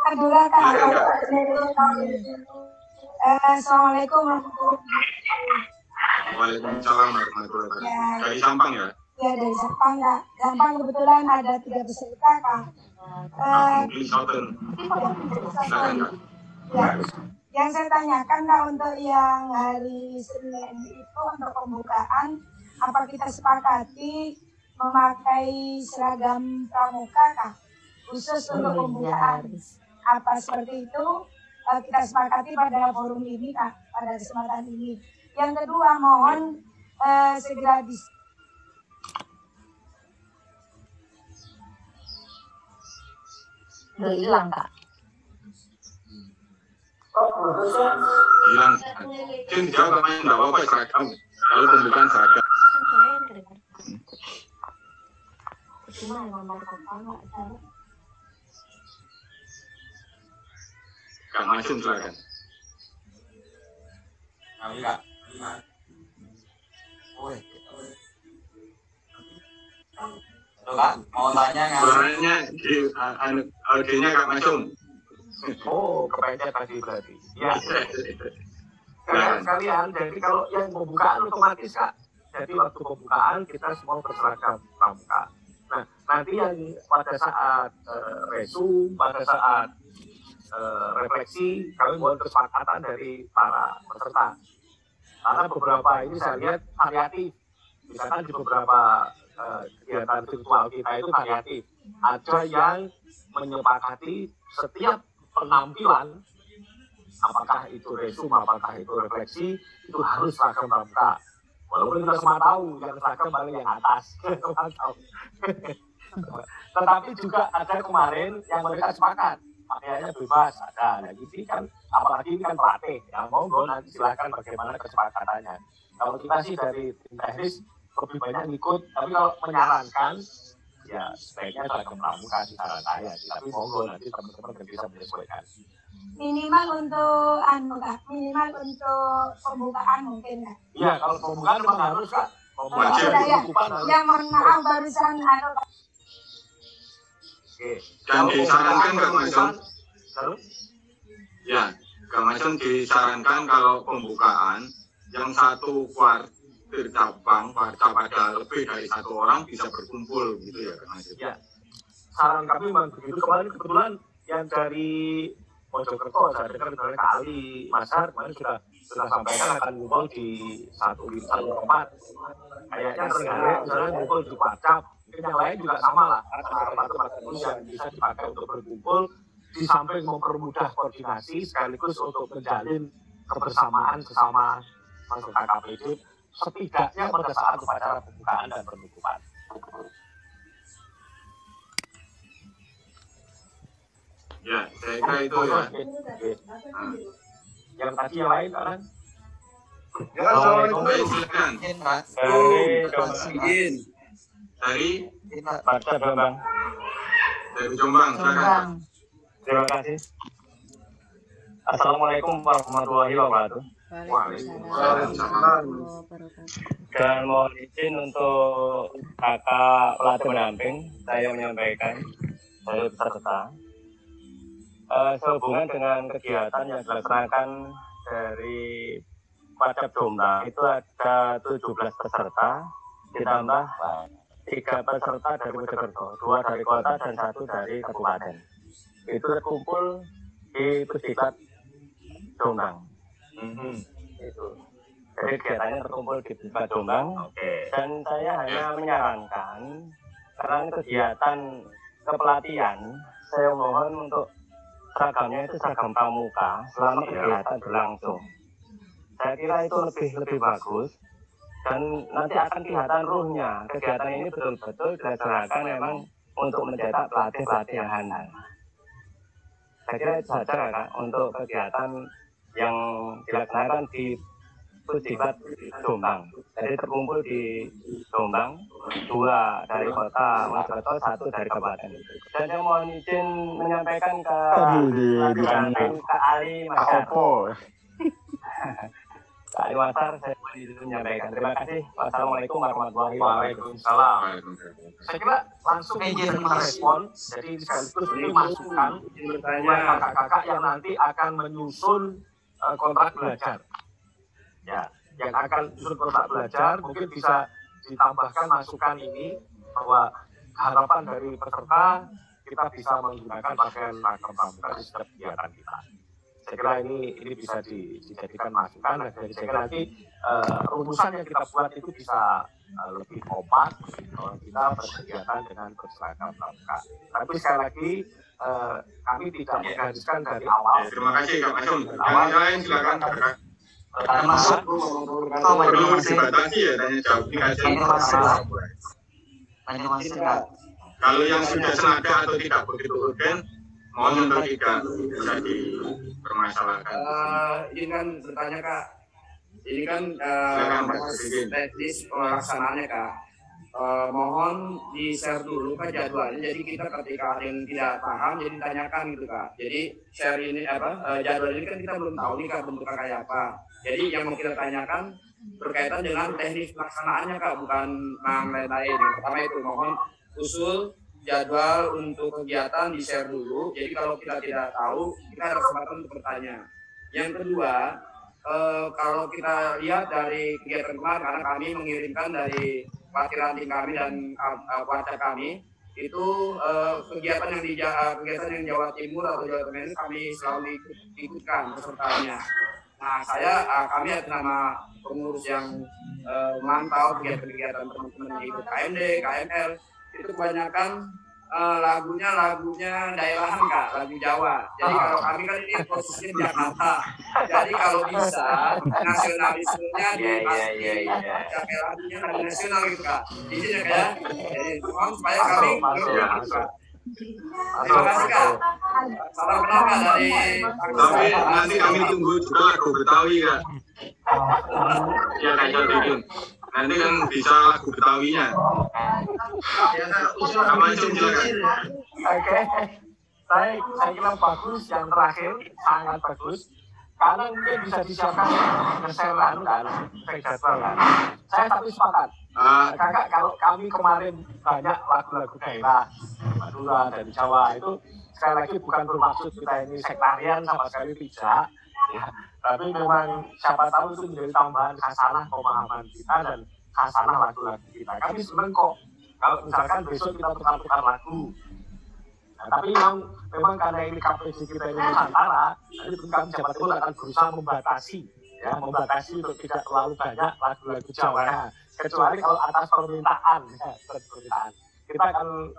Kedua Kak. Assalamualaikum warahmatullahi wabarakatuh. Waalaikumsalam warahmatullahi wabarakatuh. Dari Sampang ya? Ya, dari Sampang Kak. Sampang kebetulan ada 3 peserta Kak. Muli Sotun. Silakan Kak. Ya, yang saya tanyakan Kak, untuk yang hari Senin itu untuk pembukaan, apa kita sepakati memakai seragam pramuka Kak? Khusus untuk pembukaan. Apa seperti itu kita sepakati pada forum ini Kak, pada kesempatan ini. Yang kedua, mohon segera bisa. 1, Udah hilang, Kak. Hilang. Jin jawab namanya enggak apa-apa seragam. Kalau pembukaan seragam. Kak Masum silakan. Enggak. Kak, mau tanya nggak? Suaranya di audionya Kak Masum. Oh, kepencet tadi berarti. Ya. Sekalian, jadi kalau yang pembukaan otomatis Kak. Jadi waktu pembukaan kita semua berseragam pramuka. Nah, nanti yang pada saat resum, pada saat refleksi, kami mohon kesepakatan dari para peserta. Karena beberapa ini saya lihat variatif. Misalkan di beberapa kegiatan virtual kita itu variatif. Ada yang menyepakati setiap penampilan, apakah itu resum, apakah itu refleksi, itu harus seragam pramuka. Walaupun kita semua tahu yang seragam paling yang atas. Tetapi juga ada kemarin yang mereka sepakat. Pakaiannya bebas, ada. Nah, ini kan, apalagi ini kan pelatih. Ya, monggo nanti silakan bagaimana kesepakatannya. Kalau kita sih dari tim teknis lebih banyak ikut, tapi kalau menyarankan, ya sebaiknya seragam pramuka saran saya. Tapi monggo nanti teman-teman bisa menyesuaikan. Minimal untuk minimal untuk pembukaan mungkin Kak. Iya, kalau pembukaan memang harus Kak. Ya, mohon maaf barusan Dan disarankan Kak Masum. Ya, Kak Masum disarankan kalau pembukaan yang satu kuartir cabang pada lebih dari satu orang bisa berkumpul gitu ya Kak Masum. Ya, saran kami memang begitu. Kemarin kebetulan yang dari Mojokerto, saya dengar misalnya Kali, Masar, kemarin sudah sampaikan akan ngumpul di satu tempat. Kayaknya Tenggara misalnya ngumpul di Pacap. Mungkin yang lain juga sama lah. Tempat-tempat yang bisa dipakai untuk berkumpul, di samping mempermudah koordinasi, sekaligus untuk menjalin kebersamaan sesama anggota KPD, setidaknya pada saat upacara pembukaan dan penutupan. Ya, saya kira itu ya. Yang tadi yang lain kan? Ya, Assalamualaikum. Silakan. Dari Pak Bambang. Dari Jombang, silakan. Terima kasih. Assalamualaikum warahmatullahi wabarakatuh. Waalaikumsalam. Dan mohon izin untuk kakak pelatih pendamping, saya menyampaikan dari peserta. Sehubungan dengan kegiatan yang dilaksanakan dari Pacap Jombang itu ada 17 peserta ditambah 3 peserta dari Mojokerto, 2 dari kota dan 1 dari kabupaten. Itu terkumpul di Pusdiklat Jombang. Itu. Jadi kegiatannya terkumpul di Pusdiklat Jombang. Dan saya hanya menyarankan karena kegiatan kepelatihan, saya mohon untuk seragamnya itu seragam pramuka selama kegiatan berlangsung. Saya kira itu lebih bagus dan nanti akan kelihatan ruhnya. Kegiatan ini betul-betul dilaksanakan memang untuk mencetak pelatih-pelatih yang handal. Saya kira itu saja Kak untuk kegiatan yang dilaksanakan di Pusdiklat Jombang. Jadi terkumpul di Jombang, 2 dari kota Mojokerto, 1 dari kabupaten. Dan saya mohon izin menyampaikan ke Kak Ali Masar. Kak Ali Masar, saya mohon izin menyampaikan. Terima kasih. Wassalamualaikum warahmatullahi wabarakatuh. Saya kira langsung izin merespon. Jadi sekaligus ini masukan buat kakak-kakak yang nanti akan menyusun kontrak belajar. Ya, yang akan menyusun kontrak belajar mungkin bisa ditambahkan masukan ini bahwa harapan dari peserta kita bisa menggunakan pakaian seragam pramuka di setiap kegiatan kita. Saya kira ini bisa dijadikan masukan. Jadi saya kira nanti rumusan yang kita buat itu bisa lebih kompak kalau kita berkegiatan dengan berseragam pramuka. Tapi sekali lagi kami tidak menggariskan dari awal. Terima kasih Kak Masum. Yang lain silakan. Masuk perlu dibatasi ya tanya jawab Masuk. Kalau yang sudah senada atau tidak begitu urgen mohon untuk tidak bisa dipermasalahkan. Ini kan bertanya Kak, ini kan teknis pelaksanaannya Kak. Mohon di-share dulu Kak jadwalnya. Jadi kita ketika ada yang tidak paham, jadi tanyakan gitu Kak. Jadi share ini jadwal ini kan kita belum tahu nih Kak bentuknya kayak apa. Jadi yang mau kita tanyakan berkaitan dengan teknis pelaksanaannya Kak, bukan yang lain-lain. Yang pertama itu mohon usul jadwal untuk kegiatan di-share dulu. Jadi kalau kita tidak tahu, kita ada kesempatan untuk bertanya. Yang kedua, kalau kita lihat dari kegiatan kemarin, karena kami mengirimkan dari wakil ranting kami dan kuasa kami, itu kegiatan yang Jawa Timur atau Jawa Tengah ini kami selalu ikutkan pesertanya. Nah, kami atas nama pengurus yang mantau kegiatan-kegiatan teman-teman di KMD, KML, itu kebanyakan lagunya daerahan Kak, lagu Jawa. Jadi kalau kami kan ini posisinya di Jakarta. Jadi kalau bisa nasionalismenya pakai lagunya lagu nasional gitu Kak. Izin ya Kak. Jadi mohon supaya kami terima kasih Kak. Salam kenal Kak dari. Tapi nanti kami tunggu juga lagu Betawi Kak. Ya Kak Jodin. Nanti kan bisa lagu Betawinya. Sama itu silakan. Oke, saya kira bagus. Yang terakhir sangat bagus. Karena mungkin bisa disiapkan keseruan kan, jadwal kan. Saya tapi sepakat. Kakak, kalau kami kemarin banyak lagu-lagu daerah Madura dari Jawa itu sekali lagi bukan bermaksud kita ini sektarian sama sekali tidak. Ya, tapi memang siapa tahu itu menjadi tambahan khasanah pemahaman kita dan khasanah lagu-lagu kita. Kami senang kok kalau misalkan besok kita tukar-tukar lagu. Nah, tapi memang karena ini KPJ kita ini Nusantara, jadi kami Jawa Timur akan berusaha membatasi untuk tidak terlalu banyak lagu-lagu Jawa. Kecuali kalau atas permintaan. Kita akan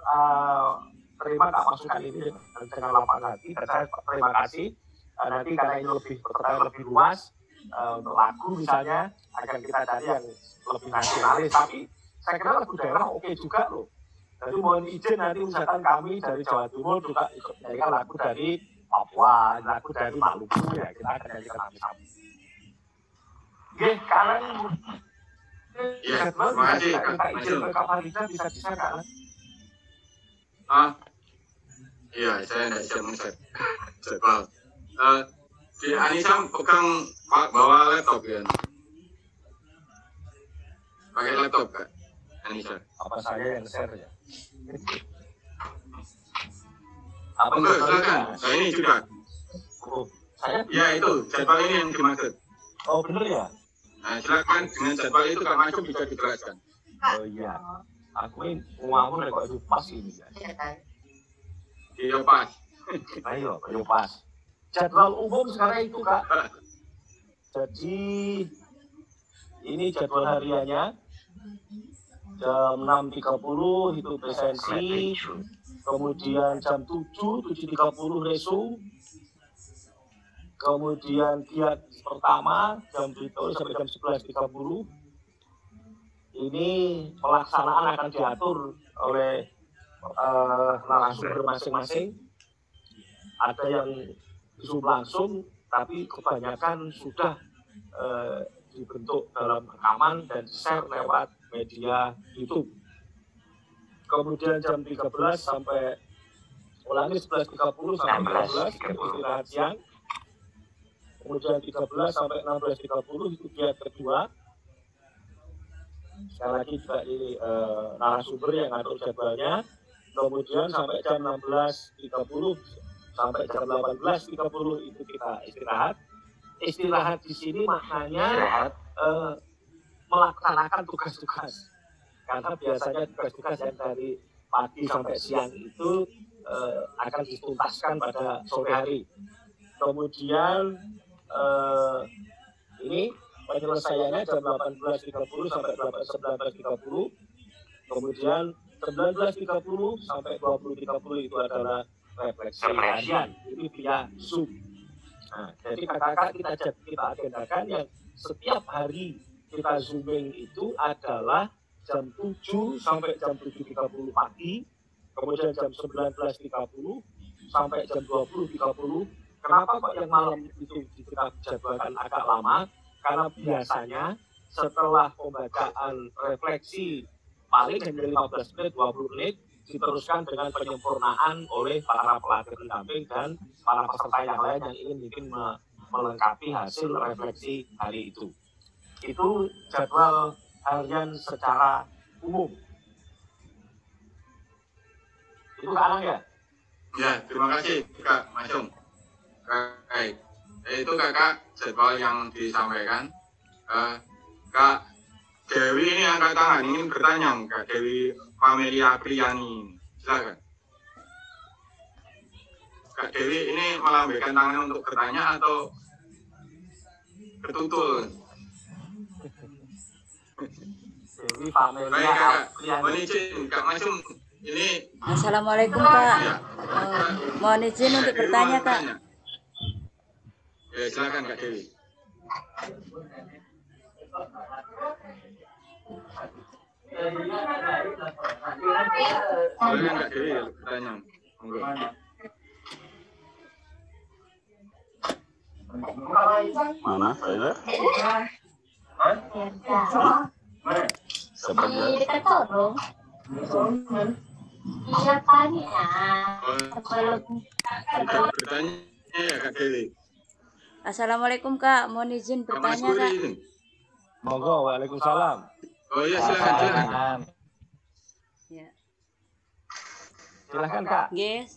terima Kak masukan ini dengan lapang hati dan saya terima kasih. Nanti karena ini lebih luas untuk lagu misalnya akan kita cari yang lebih nasionalis, tapi saya kira lagu daerah oke juga loh. Jadi mohon izin nanti misalkan kami dari Jawa Timur juga ikut nyanyikan lagu dari Papua, lagu dari Maluku ya kita akan nyanyikan sama-sama. Oke, kalian terima kasih Kak izin ke Kak Farida bisa di-share Kak? Iya, saya tidak siap men-share jadwal. Di Anissa pegang bawa laptop ya. Pakai laptop Kak Anissa. Apa saya yang share ya? Enggak, silakan. Saya ini sudah. Saya? Ya itu, jadwal ini yang dimaksud. Oh benar ya? Nah silakan dengan jadwal itu Kak Masuk bisa dijelaskan. Oh iya. Aku ini ngomong kok itu pas ini ya. Iya pas. Ayo pas. Jadwal umum sekarang itu Kak. Jadi ini jadwal hariannya jam 6.30 itu presensi, kemudian jam 7.30 resu, kemudian giat pertama jam 7 sampai jam 11.30. Ini pelaksanaan akan diatur oleh narasumber masing-masing. Ada yang Zoom langsung, tapi kebanyakan sudah dibentuk dalam rekaman dan share lewat media YouTube. Kemudian jam 13 sampai 11.30 sampai 13 itu istirahat siang. Kemudian 13 sampai 16.30 itu giat kedua. Sekali lagi juga ini narasumber yang atur jadwalnya. Kemudian sampai jam 16.30 sampai jam 18.30 itu kita istirahat. Istirahat di sini maknanya melaksanakan tugas-tugas. Karena biasanya tugas-tugas yang dari pagi sampai siang itu akan dituntaskan pada sore hari. Kemudian ini penyelesaiannya jam 18.30 sampai 19.30. Kemudian 19.30 sampai 20.30 itu adalah refleksi harian. Ini via Zoom. Nah, jadi kakak-kakak kita agendakan yang setiap hari kita zooming itu adalah jam 7 sampai jam 7.30 pagi, kemudian jam 19.30 sampai jam 20.30. Kenapa kok yang malam itu kita jadwalkan agak lama? Karena biasanya setelah pembacaan refleksi paling hanya 15 menit, 20 menit, diteruskan dengan penyempurnaan oleh para pelatih pendamping dan para peserta yang lain yang ingin mungkin melengkapi hasil refleksi hari itu. Itu jadwal harian secara umum. Itu Kak ya? Ya, terima kasih Kak Masum. Baik, itu Kakak jadwal yang disampaikan. Kak Dewi ini angkat tangan, ingin bertanya Kak Dewi Pamelia Priani. Silakan. Kak Dewi ini melambaikan tangan untuk bertanya atau ketutul? Dewi Pamelia Baik Kak, Priani. mohon izin Kak Masum ini. Assalamualaikum Kak. Ya. Mohon izin untuk bertanya Kak. Ya, silakan Kak Dewi. Silakan Kak Dewi bertanya. Monggo. Mana saya? Seperti Di dekat Sorong. Iya tanya. Sebelum Bertanya ya Kak Dewi. Assalamualaikum Kak. Mohon izin Kak Mas bertanya Kak. Guri. Monggo, waalaikumsalam. Oh iya, silakan. Ya. Silakan Kak. Yes.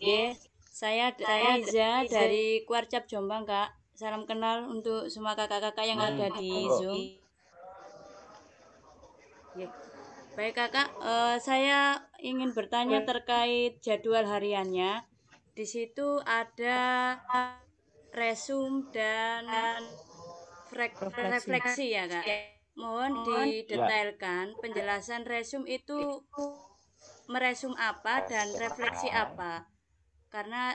Saya Iza dari Kuarcap Jombang Kak. Salam kenal untuk semua kakak-kakak yang ada di Zoom. Ya. Baik Kakak, saya ingin bertanya terkait jadwal hariannya. Di situ ada resum dan refleksi ya Kak. Mohon didetailkan penjelasan resum itu meresum apa dan refleksi apa. Karena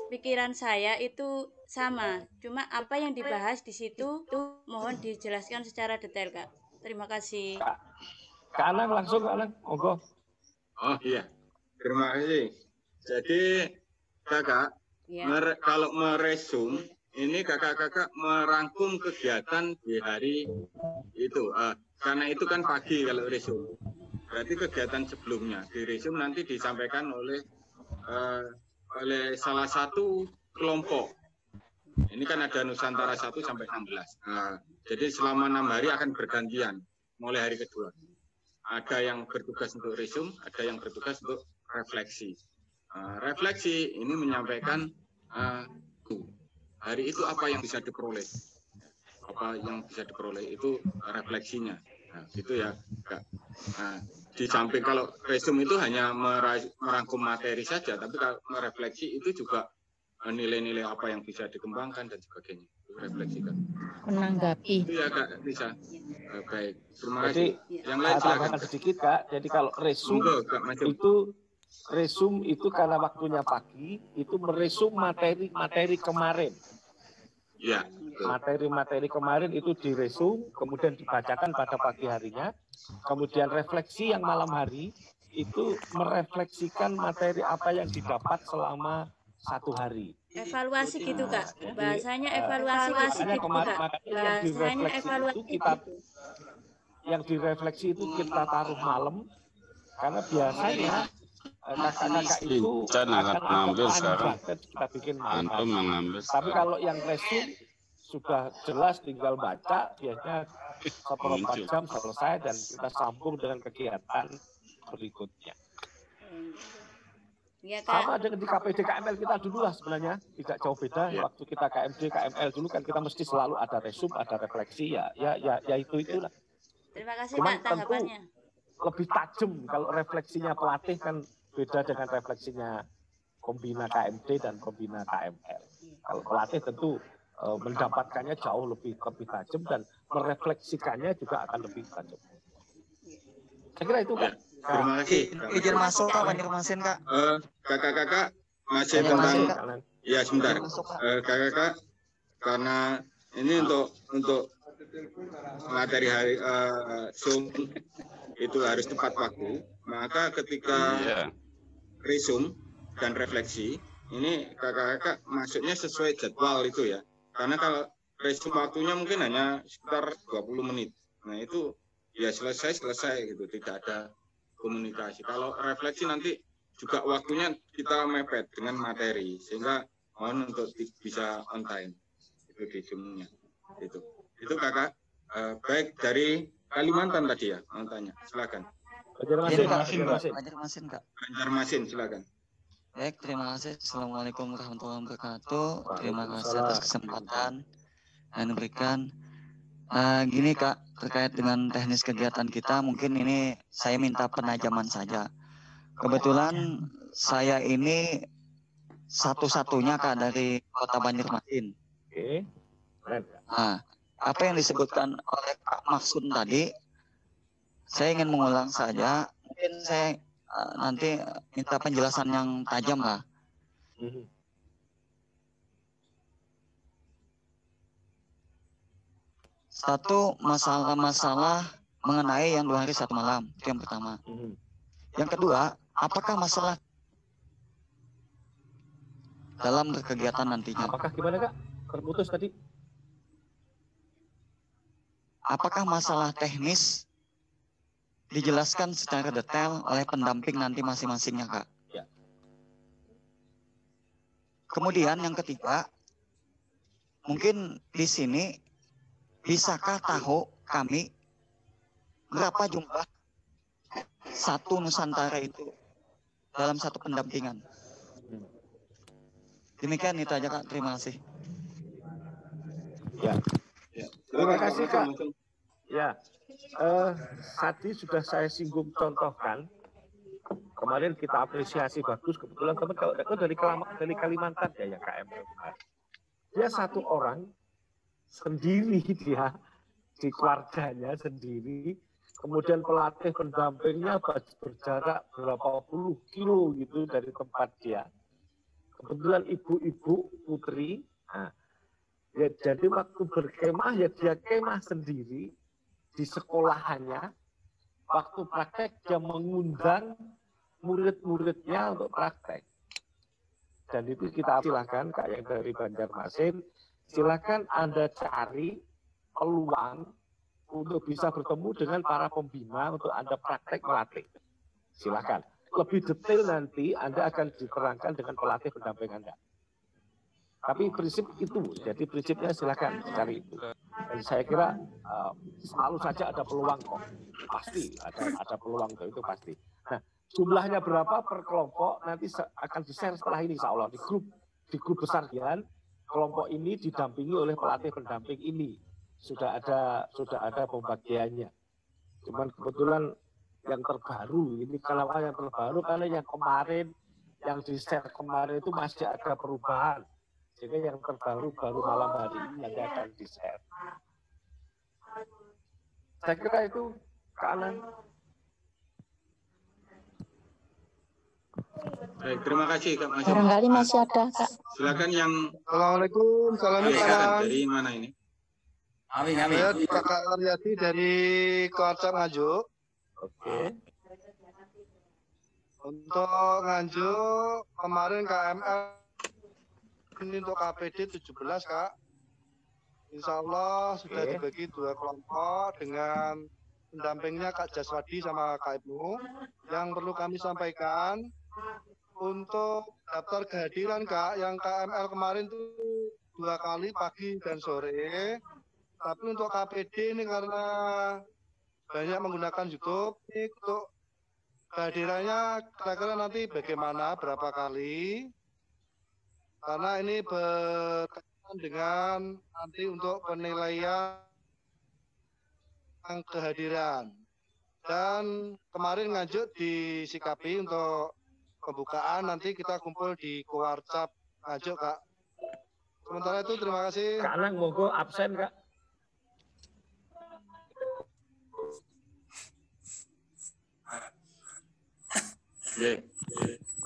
pikiran saya itu sama, cuma apa yang dibahas di situ mohon dijelaskan secara detail Kak. Terima kasih. Kak Anang langsung Kak Anang, monggo. Oh iya, terima kasih. Jadi Kakak, Ya. kalau meresum, ini kakak-kakak merangkum kegiatan di hari itu. Karena itu kan pagi kalau resum. Berarti kegiatan sebelumnya di resum nanti disampaikan oleh salah satu kelompok. Ini kan ada Nusantara 1 sampai 16. Jadi selama 6 hari akan bergantian mulai hari kedua. Ada yang bertugas untuk resum, ada yang bertugas untuk refleksi. Refleksi ini menyampaikan hari itu apa yang bisa diperoleh. Apa yang bisa diperoleh itu refleksinya. Nah, gitu ya, Kak. Nah, di samping kalau resum itu hanya merangkum materi saja, tapi kalau merefleksi itu juga nilai-nilai apa yang bisa dikembangkan dan sebagainya. Itu refleksikan. menanggapi. Itu ya Kak Lisa. Baik, terima Jadi kasih. Yang lain saya silakan. tambahkan sedikit Kak. Jadi kalau resum Monggo, Kak Masum. itu karena waktunya pagi itu meresum materi kemarin. Ya. Materi kemarin itu diresum, kemudian dibacakan pada pagi harinya. Kemudian refleksi yang malam hari itu merefleksikan materi apa yang didapat selama 1 hari. Evaluasi gitu Kak. Bahasanya evaluasi Makanya gitu kemarin Kak. Bahasanya evaluasi. Yang direfleksi itu kita taruh malam, karena biasanya kakak-kakak itu akan mengambil sekarang. kita bikin malam. Antum mengambil Tapi kalau yang resum sudah jelas tinggal baca, biasanya seperempat jam selesai dan kita sambung dengan kegiatan berikutnya. Ya Kak. Sama dengan di KPD KML kita dulu lah sebenarnya, tidak jauh beda. Waktu kita KMD KML dulu kan kita mesti selalu ada resum, ada refleksi ya itulah. Terima kasih Cuman Kak tanggapannya. Lebih tajam kalau refleksinya pelatih kan beda dengan refleksinya pembina KMD dan pembina KML. Kalau pelatih tentu mendapatkannya jauh lebih tajam dan merefleksikannya juga akan lebih tajam. Saya kira itu Kak. Terima kasih. Izin masuk Kak, konfirmasiin Kak. Kakak-kakak masih tentang ya sebentar. Kakak-kakak karena ini untuk materi hari Zoom itu harus tepat waktu, maka ketika resum dan refleksi ini kakak-kakak masuknya sesuai jadwal itu ya. Karena kalau resume waktunya mungkin hanya sekitar 20 menit. Nah itu ya selesai gitu, tidak ada komunikasi. Kalau refleksi nanti juga waktunya kita mepet dengan materi, sehingga mohon untuk bisa on time itu di Zoom-nya. Itu kakak. Baik, dari Kalimantan tadi ya, mau tanya, silakan. Banjarmasin, silakan. Baik, terima kasih. Assalamualaikum warahmatullahi wabarakatuh. Terima kasih atas kesempatan yang diberikan. Gini Kak, terkait dengan teknis kegiatan kita, mungkin ini saya minta penajaman saja. Kebetulan saya ini satu-satunya Kak dari Kota Banjarmasin. Oke. Nah, apa yang disebutkan oleh Kak Maksud tadi, saya ingin mengulang saja. Mungkin saya nanti minta penjelasan yang tajam lah. Satu, masalah-masalah mengenai yang 2 hari 1 malam, itu yang pertama. Yang kedua, apakah masalah dalam berkegiatan nantinya? Apakah gimana Kak? Terputus tadi. Apakah masalah teknis dijelaskan secara detail oleh pendamping nanti masing-masingnya Kak? Ya. Kemudian yang ketiga, mungkin di sini bisakah tahu kami berapa jumlah satu Nusantara itu dalam satu pendampingan? Demikian itu aja Kak, terima kasih. Ya. Terima kasih Kak. Ya, tadi sudah saya singgung contohkan. Kemarin kita apresiasi bagus, kebetulan teman kalau dari Kalimantan ya yang KML kemarin. Dia satu orang sendiri, dia di keluarganya sendiri, kemudian pelatih pendampingnya berjarak berapa puluh kilo gitu dari tempat dia. Kebetulan ibu-ibu putri, nah, ya jadi waktu berkemah ya dia kemah sendiri di sekolahannya. Waktu praktek dia mengundang murid-muridnya untuk praktek. Dan itu kita silakan Kak yang dari Banjarmasin, silakan Anda cari peluang untuk bisa bertemu dengan para pembina untuk Anda praktek melatih. Silakan. Lebih detail nanti Anda akan diterangkan dengan pelatih pendamping Anda. Tapi prinsip itu, jadi prinsipnya silakan cari itu. Dan saya kira selalu saja ada peluang kok. Pasti ada peluang itu pasti. Nah, jumlahnya berapa per kelompok nanti akan di-share setelah ini insya Allah di grup besar Gian. Kelompok ini didampingi oleh pelatih pendamping ini. Sudah ada pembagiannya. Cuman kebetulan yang terbaru ini kalau yang terbaru karena yang kemarin yang di-share kemarin itu masih ada perubahan. Sehingga yang terbaru baru malam hari ini nanti akan di-share. Saya kira itu Kak Anan. Baik, terima kasih Kak Mas. Barangkali masih ada Kak. Silakan yang Assalamualaikum, salam salam. Dari mana ini? Saya Kakak Aryadi dari Kuarca Nganjuk. Oke. Untuk Nganjuk kemarin KML ini untuk KPD 17 Kak. Insya Allah sudah dibagi 2 kelompok dengan pendampingnya Kak Jaswadi sama Kak Ibnu. Yang perlu kami sampaikan untuk daftar kehadiran Kak, yang KML kemarin itu 2 kali pagi dan sore. Tapi untuk KPD ini karena banyak menggunakan YouTube, ini untuk kehadirannya kira-kira nanti bagaimana, berapa kali? Karena ini berkaitan dengan nanti untuk penilaian kehadiran. Dan kemarin Nganjuk disikapi untuk pembukaan nanti kita kumpul di Kuarcap Nganjuk Kak. Sementara itu terima kasih. Kak Anang monggo absen Kak.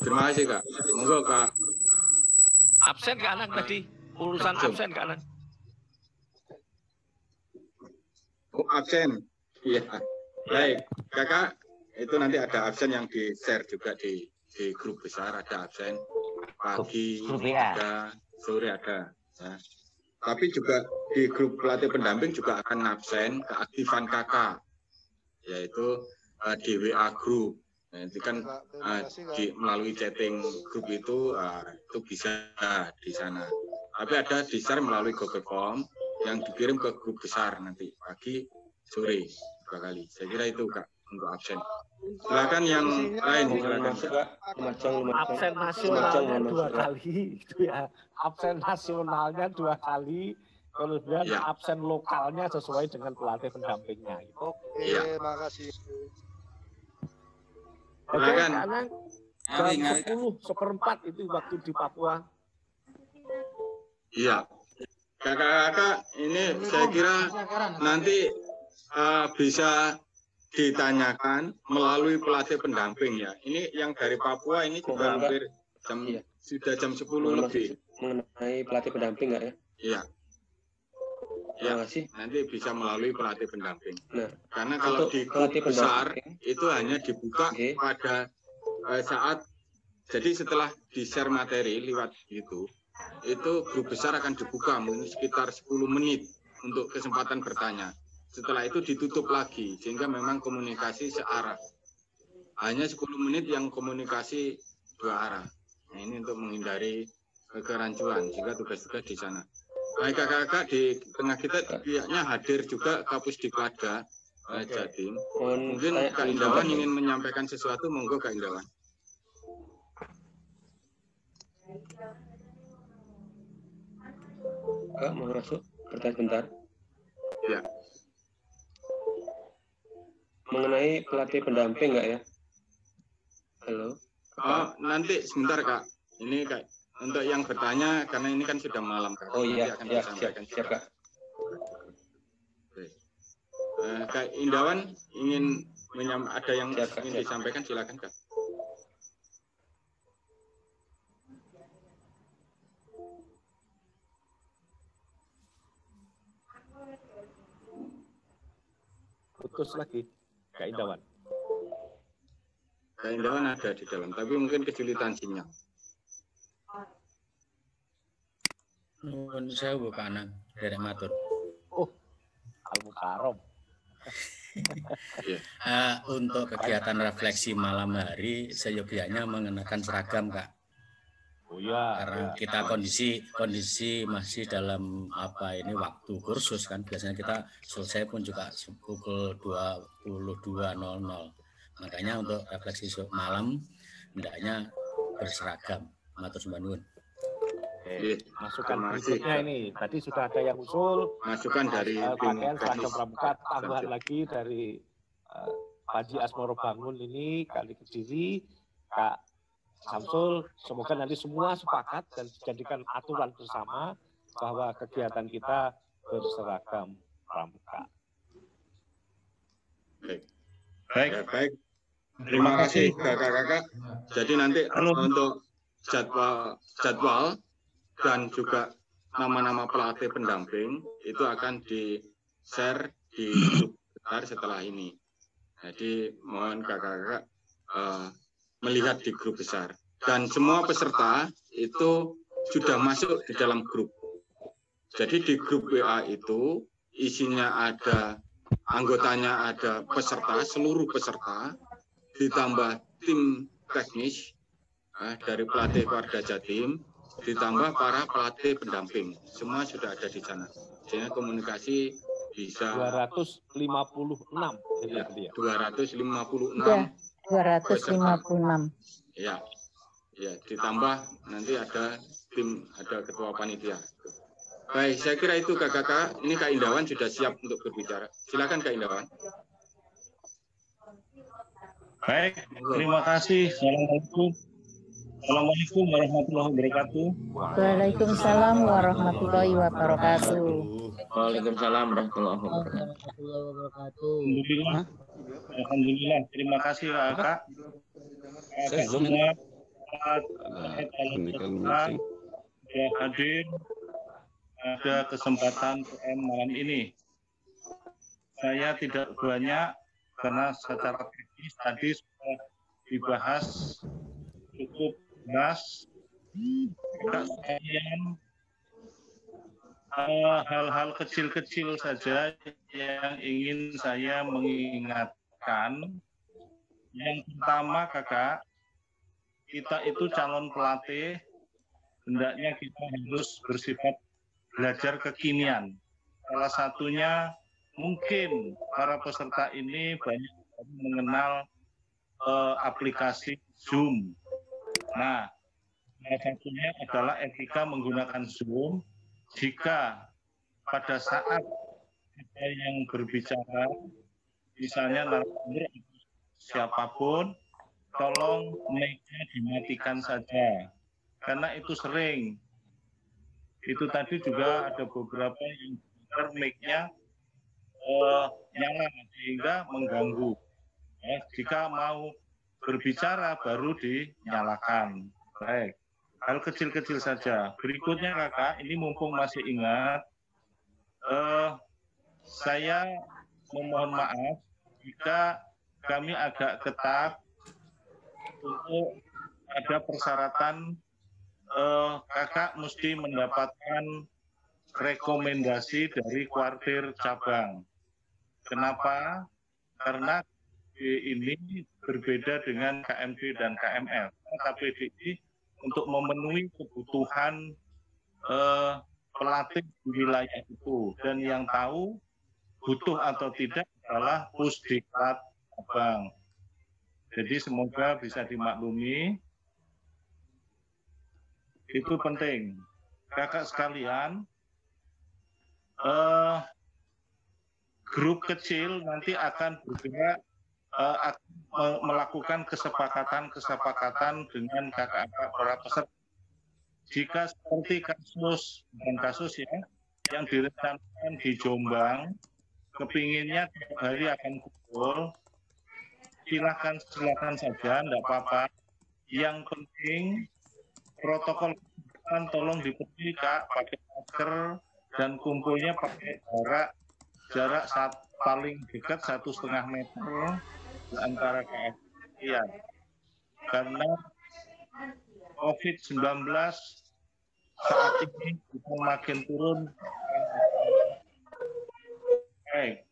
Terima kasih Kak. Monggo Kak. Absen Kak Anang tadi. Urusan absen Kak Anang. Oh, absen. Iya. Baik, Kakak, itu nanti ada absen yang di-share juga di grup besar, ada absen. pagi ada, sore ada. Ya. Tapi juga di grup pelatih pendamping juga akan absen keaktifan kakak, yaitu di WA group. Nah, itu kan melalui chatting grup itu bisa di sana. Tapi ada di-share melalui Google Form yang dikirim ke grup besar nanti pagi, sore 2 kali. Saya kira itu Kak untuk absen. Silakan yang lain silakan. Absen nasionalnya 2 kali itu ya. Absen nasionalnya 2 kali. Kemudian absen lokalnya sesuai dengan pelatih pendampingnya. Oke, makasih. Oke, sekarang jam 10:04 itu waktu di Papua. Iya. Kakak-kakak ini saya kira nanti bisa ditanyakan melalui pelatih pendamping ya. Ini yang dari Papua ini juga hampir sudah jam 10 lebih. Mengenai pelatih pendamping nggak ya? Iya. Ya, nanti bisa melalui pelatih pendamping. Nah, karena kalau di grup besar itu hanya dibuka pada saat, jadi setelah di-share materi lewat itu grup besar akan dibuka mungkin sekitar 10 menit untuk kesempatan bertanya. Setelah itu ditutup lagi, sehingga memang komunikasi searah. Hanya 10 menit yang komunikasi 2 arah. Nah, ini untuk menghindari kerancuan, sehingga tugas-tugas di sana. Baik kakak-kakak, di tengah kita pihaknya hadir juga Kapus Diklada Jatim. Mungkin Kak Indawan ingin menyampaikan sesuatu, monggo Kak Indawan. Kak, mau masuk? Bertanya bentar. Ya. Mengenai pelatih pendamping nggak ya? Halo? Oh, nanti sebentar Kak. Ini Kak, untuk yang bertanya, karena ini kan sudah malam Kak. Oh iya, siap Kak. Kak Indawan ingin ada yang ingin disampaikan, silakan Kak. Putus lagi, Kak Indawan. Kak Indawan ada di dalam, tapi mungkin kesulitan sinyal. Nuwun sewu Pak Anang, derek matur. Oh, Al-Mukarram. Untuk kegiatan refleksi malam hari, seyogianya mengenakan seragam, Kak. Oh ya. Karena kita kondisi masih dalam waktu kursus kan. Biasanya kita selesai pun juga pukul 22.00. Makanya untuk refleksi malam hendaknya berseragam. Matur sembah nuwun. Masukan berikutnya ini tadi sudah ada yang usul masukan dari pakaian seragam pramuka, tambahan lagi dari Haji Asmoro Bangun ini Kali Kediri, Kak Samsul. Semoga nanti semua sepakat dan dijadikan aturan bersama bahwa kegiatan kita berseragam pramuka. Baik. Terima kasih kakak-kakak. Jadi nanti untuk jadwal dan juga nama-nama pelatih pendamping itu akan di-share di grup besar setelah ini. Jadi mohon kakak-kakak melihat di grup besar. Dan semua peserta itu sudah masuk di dalam grup. Jadi di grup WA itu isinya ada anggotanya, ada peserta, seluruh peserta, ditambah tim teknis dari pelatih Warga Jatim, ditambah para pelatih pendamping, semua sudah ada di sana. Sehingga komunikasi bisa 256 ya, 256 ya, ditambah nanti ada tim, ada ketua panitia. Baik, saya kira itu kakak-kakak. Ini Kak Indawan sudah siap untuk berbicara. Silakan Kak Indawan. Baik, terima kasih. Assalamualaikum warahmatullahi wabarakatuh. Waalaikumsalam warahmatullahi wabarakatuh. Waalaikumsalam warahmatullahi wabarakatuh. Alhamdulillah. Terima kasih Kak. Semua sudah hadir pada kesempatan PM malam ini. Saya tidak banyak karena secara teknis tadi sudah dibahas cukup jelas Kakak sekalian, hal-hal kecil-kecil saja yang ingin saya mengingatkan. Yang pertama, Kakak, kita itu calon pelatih, hendaknya kita harus bersifat belajar kekinian. Salah satunya mungkin para peserta ini banyak mengenal aplikasi Zoom. Nah, salah satunya adalah etika menggunakan Zoom. Jika pada saat kita yang berbicara, misalnya narasumber siapapun, tolong mic-nya dimatikan saja. Karena itu sering. Itu tadi juga ada beberapa yang mic-nya nyala sehingga mengganggu. Ya, jika mau berbicara baru dinyalakan. Baik. Hal kecil-kecil saja. Berikutnya Kakak, ini mumpung masih ingat, saya memohon maaf jika kami agak ketat untuk ada persyaratan Kakak mesti mendapatkan rekomendasi dari kuartir cabang. Kenapa? Karena ini berbeda dengan KMB dan KML. KPDI untuk memenuhi kebutuhan pelatih di wilayah itu, dan yang tahu butuh atau tidak adalah Pusdiklat cabang. Jadi semoga bisa dimaklumi. Itu penting. Kakak sekalian, grup kecil nanti akan bergerak melakukan kesepakatan dengan kakak-kakak para peserta. Jika seperti kasus ya yang direncanakan di Jombang, kepinginnya tiap hari akan kumpul, silakan saja, enggak apa-apa. Yang penting protokol tolong dipenuhi Kak, pakai masker dan kumpulnya pakai jarak paling dekat 1,5 meter antara KFC. Karena COVID-19 saat ini makin turun. Baik,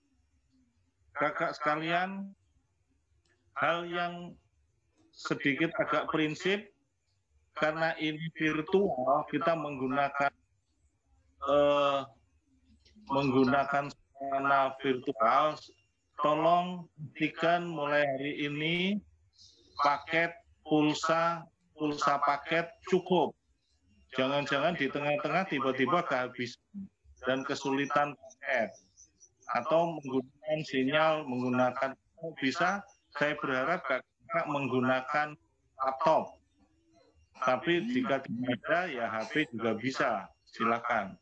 kakak sekalian, hal yang sedikit agak prinsip, karena ini virtual, kita menggunakan sarana virtual. Tolong pastikan mulai hari ini paket pulsa paket cukup. Jangan-jangan di tengah-tengah tiba-tiba kehabisan dan kesulitan paket, atau menggunakan sinyal menggunakan bisa. Saya berharap kakak menggunakan laptop. Tapi jika tidak ada, ya HP juga bisa, silakan.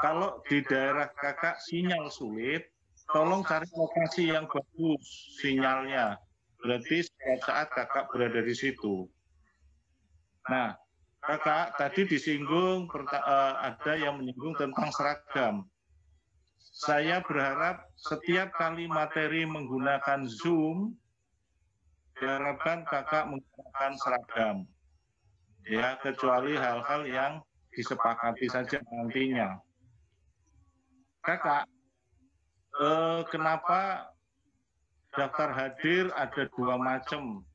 Kalau di daerah kakak sinyal sulit, tolong cari lokasi yang bagus sinyalnya. Berarti setiap saat kakak berada di situ. Nah, kakak tadi disinggung, ada yang menyinggung tentang seragam. Saya berharap setiap kali materi menggunakan Zoom, diharapkan kakak menggunakan seragam. Ya, kecuali hal-hal yang disepakati saja nantinya. Kakak, kenapa daftar hadir ada 2 macam?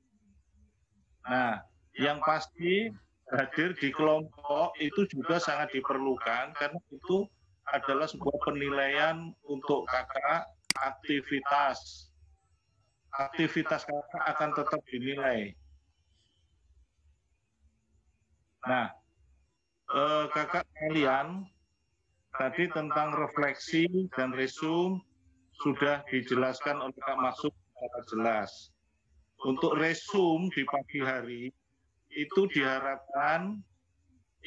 Nah, yang pasti hadir di kelompok itu juga sangat diperlukan, karena itu adalah sebuah penilaian untuk kakak aktivitas. Aktivitas kakak akan tetap dinilai. Nah, kakak kalian tadi tentang refleksi dan resume sudah dijelaskan oleh Kak Maksud secara jelas. Untuk resume di pagi hari itu diharapkan,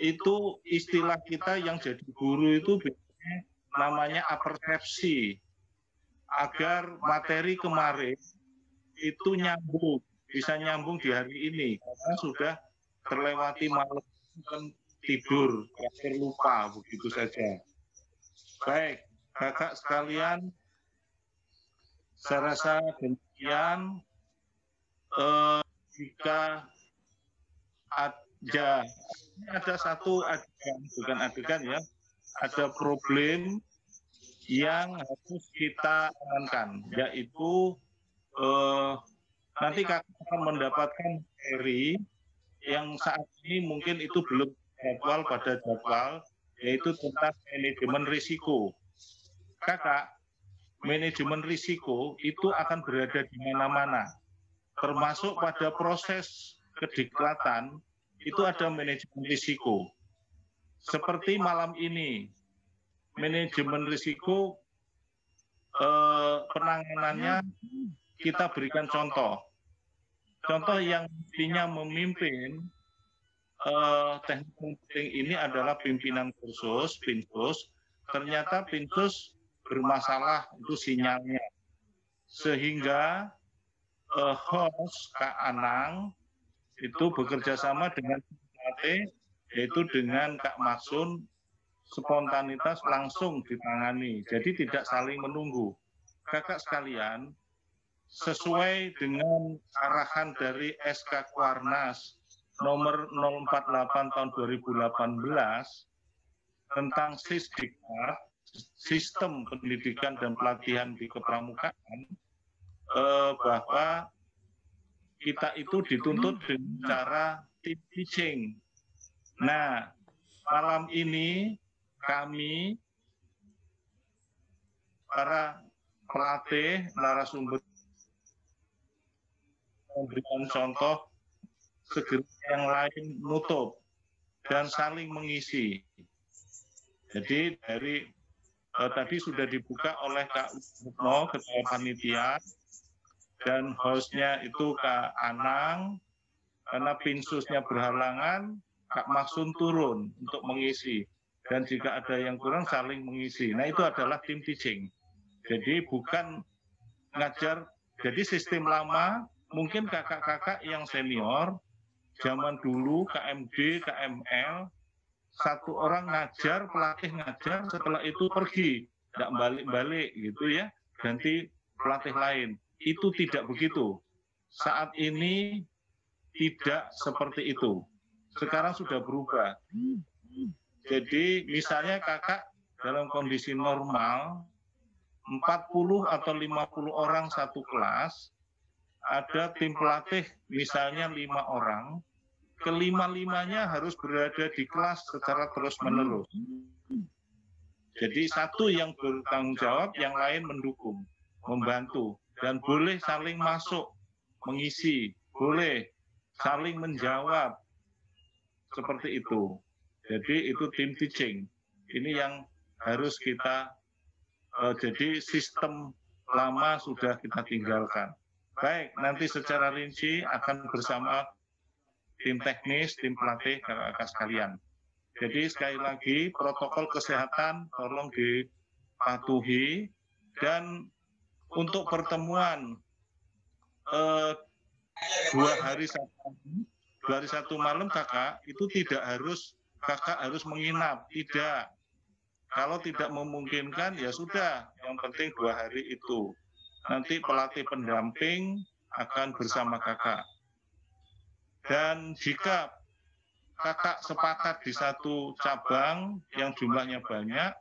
itu istilah kita yang jadi guru itu namanya apersepsi, agar materi kemarin itu nyambung, bisa nyambung di hari ini, karena sudah terlewati malam dan tidur, akhir lupa, begitu saja. Baik, kakak sekalian, saya rasa demikian. Jika Ya, ada satu adegan, bukan adegan ya, ada problem yang harus kita amankan, yaitu nanti kakak akan mendapatkan materi yang saat ini mungkin itu belum jadwal pada jadwal, yaitu tentang manajemen risiko. Kakak, manajemen risiko itu akan berada di mana-mana, termasuk pada proses kediklatan itu ada manajemen risiko. Seperti malam ini, manajemen risiko penanganannya kita berikan contoh. Contoh yang mestinya memimpin teknik penting ini adalah pimpinan kursus, Pinsus. Ternyata Pinsus bermasalah itu sinyalnya. Sehingga host Kak Anang itu bekerja sama dengan pelatih, yaitu dengan Kak Maksun, spontanitas langsung ditangani. Jadi tidak saling menunggu. Kakak sekalian, sesuai dengan arahan dari SK Kuarnas nomor 048 tahun 2018 tentang Sisdiklat, sistem pendidikan dan pelatihan di kepramukaan, bahwa kita itu dituntut dengan cara team teaching. Nah, malam ini kami para pelatih narasumber memberikan contoh, segera yang lain nutup dan saling mengisi. Jadi dari tadi sudah dibuka oleh Kak Utno, Ketua Panitia, dan hostnya itu Kak Anang, karena Pinsusnya berhalangan, Kak Maksun turun untuk mengisi. Dan jika ada yang kurang, saling mengisi. Nah, itu adalah team teaching. Jadi bukan ngajar, jadi sistem lama, mungkin kakak-kakak yang senior, zaman dulu KMD, KML, satu orang ngajar, pelatih ngajar, setelah itu pergi, tidak balik-balik gitu ya, ganti pelatih lain. Itu tidak begitu. Saat ini tidak seperti itu. Sekarang sudah berubah. Jadi misalnya kakak dalam kondisi normal, 40 atau 50 orang satu kelas, ada tim pelatih misalnya 5 orang, kelima-limanya harus berada di kelas secara terus-menerus. Jadi satu yang bertanggung jawab, yang lain mendukung, membantu. Dan boleh saling masuk, mengisi, boleh saling menjawab, seperti itu. Jadi itu team teaching. Ini yang harus kita, jadi sistem lama sudah kita tinggalkan. Baik, nanti secara rinci akan bersama tim teknis, tim pelatih, kakak-kakak sekalian. Jadi sekali lagi, protokol kesehatan tolong dipatuhi, dan untuk pertemuan 2 hari satu malam kakak itu tidak harus kakak harus menginap, tidak. Kalau tidak memungkinkan ya sudah, yang penting 2 hari itu. Nanti pelatih pendamping akan bersama kakak. Dan jika kakak sepakat di satu cabang yang jumlahnya banyak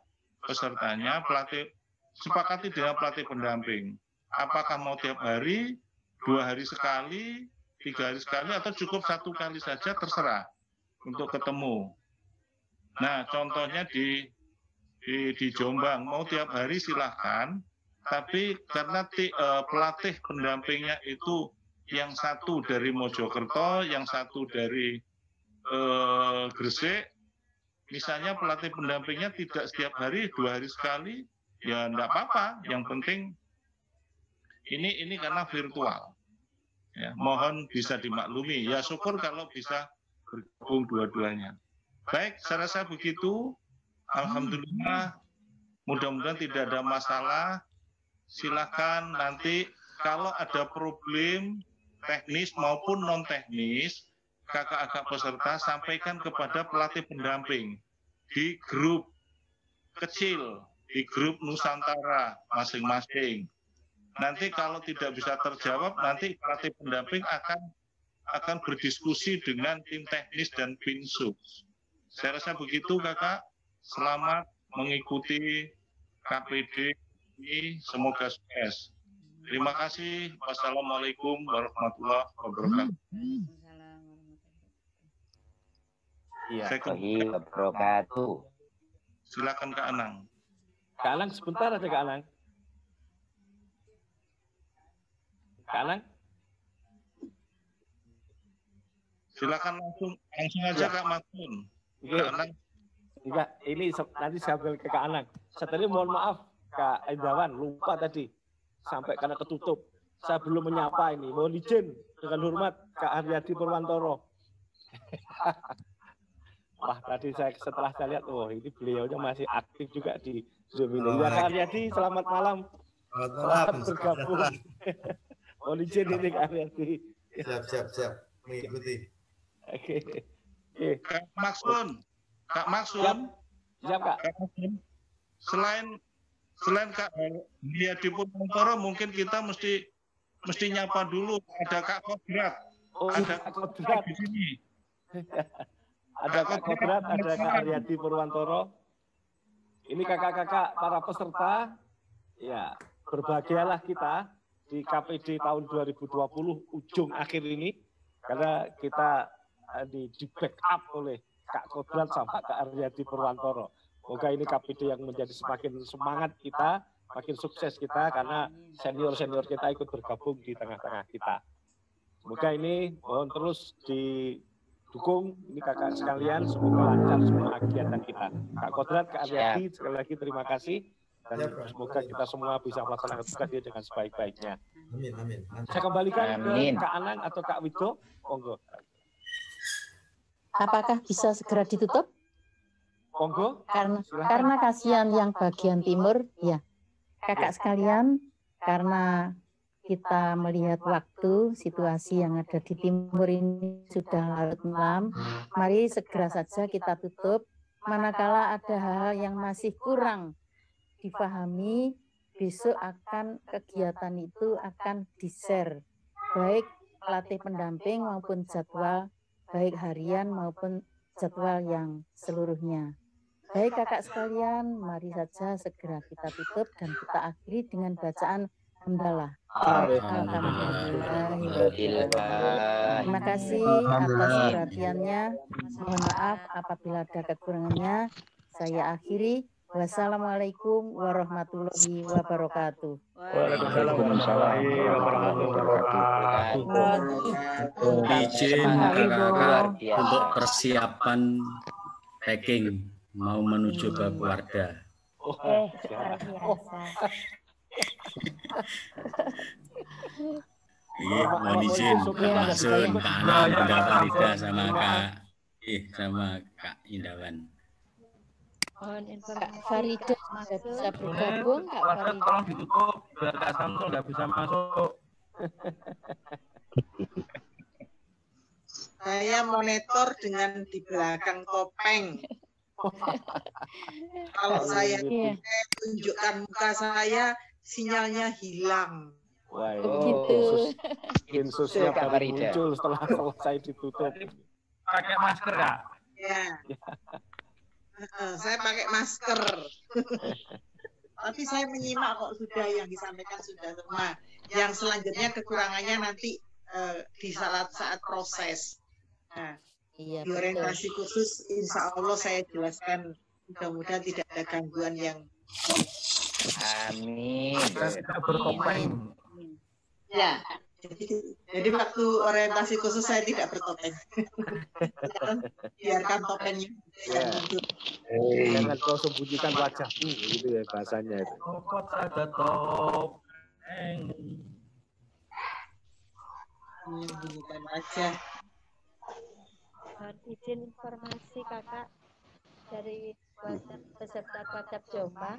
pesertanya, pelatih sepakati dengan pelatih pendamping. Apakah mau tiap hari, 2 hari sekali, 3 hari sekali, atau cukup 1 kali saja, terserah untuk ketemu. Nah, contohnya di Jombang, mau tiap hari silahkan, tapi karena pelatih pendampingnya itu yang satu dari Mojokerto, yang satu dari Gresik, misalnya pelatih pendampingnya tidak setiap hari, 2 hari sekali, ya enggak apa-apa, yang penting ini karena virtual. Ya, mohon bisa dimaklumi. Ya syukur kalau bisa bergabung dua-duanya. Baik, saya rasa begitu. Alhamdulillah, mudah-mudahan tidak ada masalah. Silakan nanti kalau ada problem teknis maupun non teknis, kakak-kakak peserta sampaikan kepada pelatih pendamping di grup kecil, di grup Nusantara masing-masing. Nanti kalau tidak bisa terjawab, nanti pelatih pendamping akan akan berdiskusi dengan tim teknis dan Pinsub. Saya rasa begitu Kakak. Selamat mengikuti KPD ini, semoga sukses. Terima kasih. Wassalamualaikum warahmatullahi wabarakatuh. Iya. Wabarakatuh. Silakan Kak Anang. Kak Anang sebentar aja Kak Anang. Kak Anang. Silakan langsung aja Kak Masun. Kak Anang. Enggak, ini nanti sambil ke Kak Anang. Saya tadi mohon maaf Kak Indawan, lupa tadi. Sampai karena ketutup. Saya belum menyapa ini. Mohon izin dengan hormat Kak Haryadi Purwantoro. Wah, tadi setelah saya lihat, oh ini beliaunya masih aktif juga di Zoom ini. Ya Kak Haryadi, selamat malam. Selamat bergabung. Mohon izin ini Kak Haryadi. Siap. Mengikuti. Oke. Kak Maksun. Kak Maksun. Siap Kak. Selain Kak Haryadi Purwantoro, mungkin kita mesti nyapa dulu. Ada Kak Kodrat. Ada Kak Kodrat di sini. Ada Kak Kodrat, ada Kak Haryadi Purwantoro. Ini kakak-kakak para peserta. Ya, berbahagialah kita di KPD tahun 2020 ujung akhir ini. Karena kita di backup oleh Kak Kodrat sama Kak Haryadi Purwantoro. Semoga ini KPD yang menjadi semakin semangat kita, makin sukses kita karena senior-senior kita ikut bergabung di tengah-tengah kita. Semoga ini mohon terus didukung ini kakak sekalian, semoga lancar semua kegiatan kita. Kak Kodrat, Kak Haryadi, sekali lagi terima kasih dan semoga kita semua bisa melaksanakan tugas dia dengan sebaik-baiknya. Amin. Saya kembalikan ke Kak Anang atau Kak Wido, monggo. Apakah bisa segera ditutup? Monggo. Karena kasihan yang bagian timur, ya. Kakak sekalian, karena kita melihat waktu, situasi yang ada di timur ini sudah larut malam, mari segera saja kita tutup. Manakala ada hal-hal yang masih kurang dipahami, besok kegiatan itu akan di-share, baik pelatih pendamping maupun jadwal, baik harian maupun jadwal yang seluruhnya. Baik kakak sekalian, mari saja segera kita tutup dan kita akhiri dengan bacaan hamdalah. Terima kasih atas perhatiannya. Mohon maaf apabila ada kekurangannya. Saya akhiri. Wassalamualaikum warahmatullahi wabarakatuh. Waalaikumsalam warahmatullahi wabarakatuh. Izin kakak-kakak untuk persiapan packing mau menuju ke Wardah. Iya, mohon izin Masun, Kak Anang, Bunda Farida sama Kak Indawan. Mohon informasi Farida bisa bergabung Kak Farida. Tolong ditutup biar Kak Samsul nggak bisa masuk. Saya monitor dengan di belakang topeng. Kalau saya tunjukkan muka saya, sinyalnya hilang. Wah, begitu. Insusnya baru muncul setelah selesai ditutup. Pakai masker Kak? Ya. Saya pakai masker. Tapi saya menyimak kok sudah yang disampaikan sudah semua. Yang selanjutnya kekurangannya nanti di saat proses. Nah, iya, di orientasi khusus insya Allah saya jelaskan, mudah-mudahan tidak ada gangguan yang amin. Kita bertopeng. Ya, jadi waktu orientasi khusus saya tidak bertopeng. Biarkan topengnya yang hidup. Jangan kau sembunyikan wajahmu, gitu ya bahasanya itu. Copot ada topeng. Sembunyikan wajah. Izin informasi kakak dari peserta WhatsApp Jombang,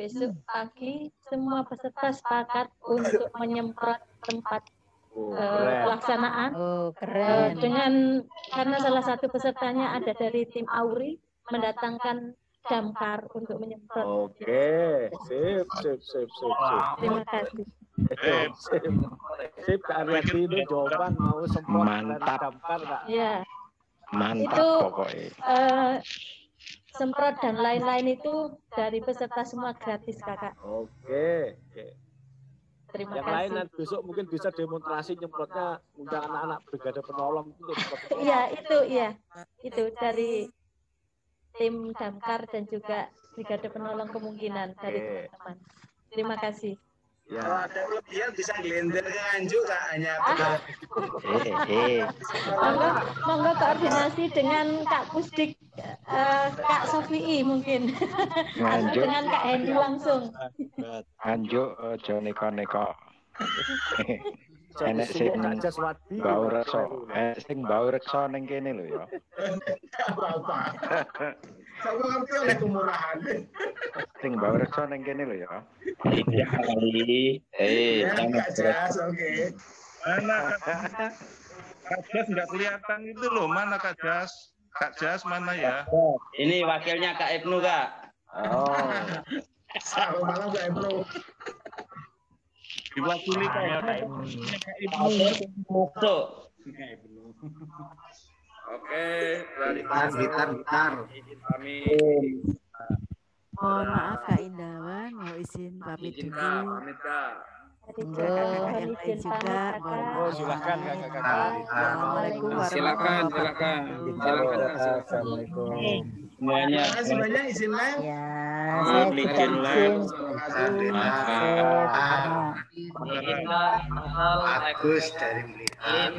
besok pagi semua peserta sepakat untuk menyemprot tempat pelaksanaan. Keren. Karena salah satu pesertanya ada dari tim Auri mendatangkan damkar untuk menyemprot. Oke, sip. Terima kasih. Sip. Sip, Kak Aryati itu jawaban mau semprot dari Mantap. damkar, Kak. Ya, Mantap itu pokoknya. semprot dan lain-lain itu dari peserta semua gratis, Kakak. Oke. Terima Yang kasih. lain nanti besok mungkin bisa demonstrasi nyemprotnya, undang anak-anak brigade penolong itu. Iya, itu dari tim damkar dan juga brigade penolong kemungkinan dari teman-teman. Terima kasih. Ya. Kalau ada kelebihan bisa gelender ke Nganjuk, Kak. Hanya Monggo koordinasi dengan Kak Pusdik, Kak Sofii mungkin. Atau Nganjuk. dengan Kak Hendy langsung. Nganjuk aja neka-neka. Enek sing bau reksa, sing bau reksa ning kene lho ya. apa-apa. Saya ngerti oleh kemurahan. Sing bau reksa ning kene lho ya. Iya kali. Kak Jas, oke. Mana Kak Jas nggak kelihatan itu loh, mana Kak Jas? Kak Jas mana ya? Ini wakilnya Kak Ibnu, Kak. Oh. Selamat malam Kak Ibnu. Diwakili Kak Ibnu. Oke, dari Gitar. kami Mohon maaf Kak Indawan, mau izin pamit izin dulu. Kak, pamit Kak. Kakak-kakak yang lain juga. Oh, silakan kakak-kakak. Assalamualaikum Silakan. Assalamualaikum. Semuanya. Terima kasih banyak izin live. Ya, saya juga izin. Bagus dari Blitar.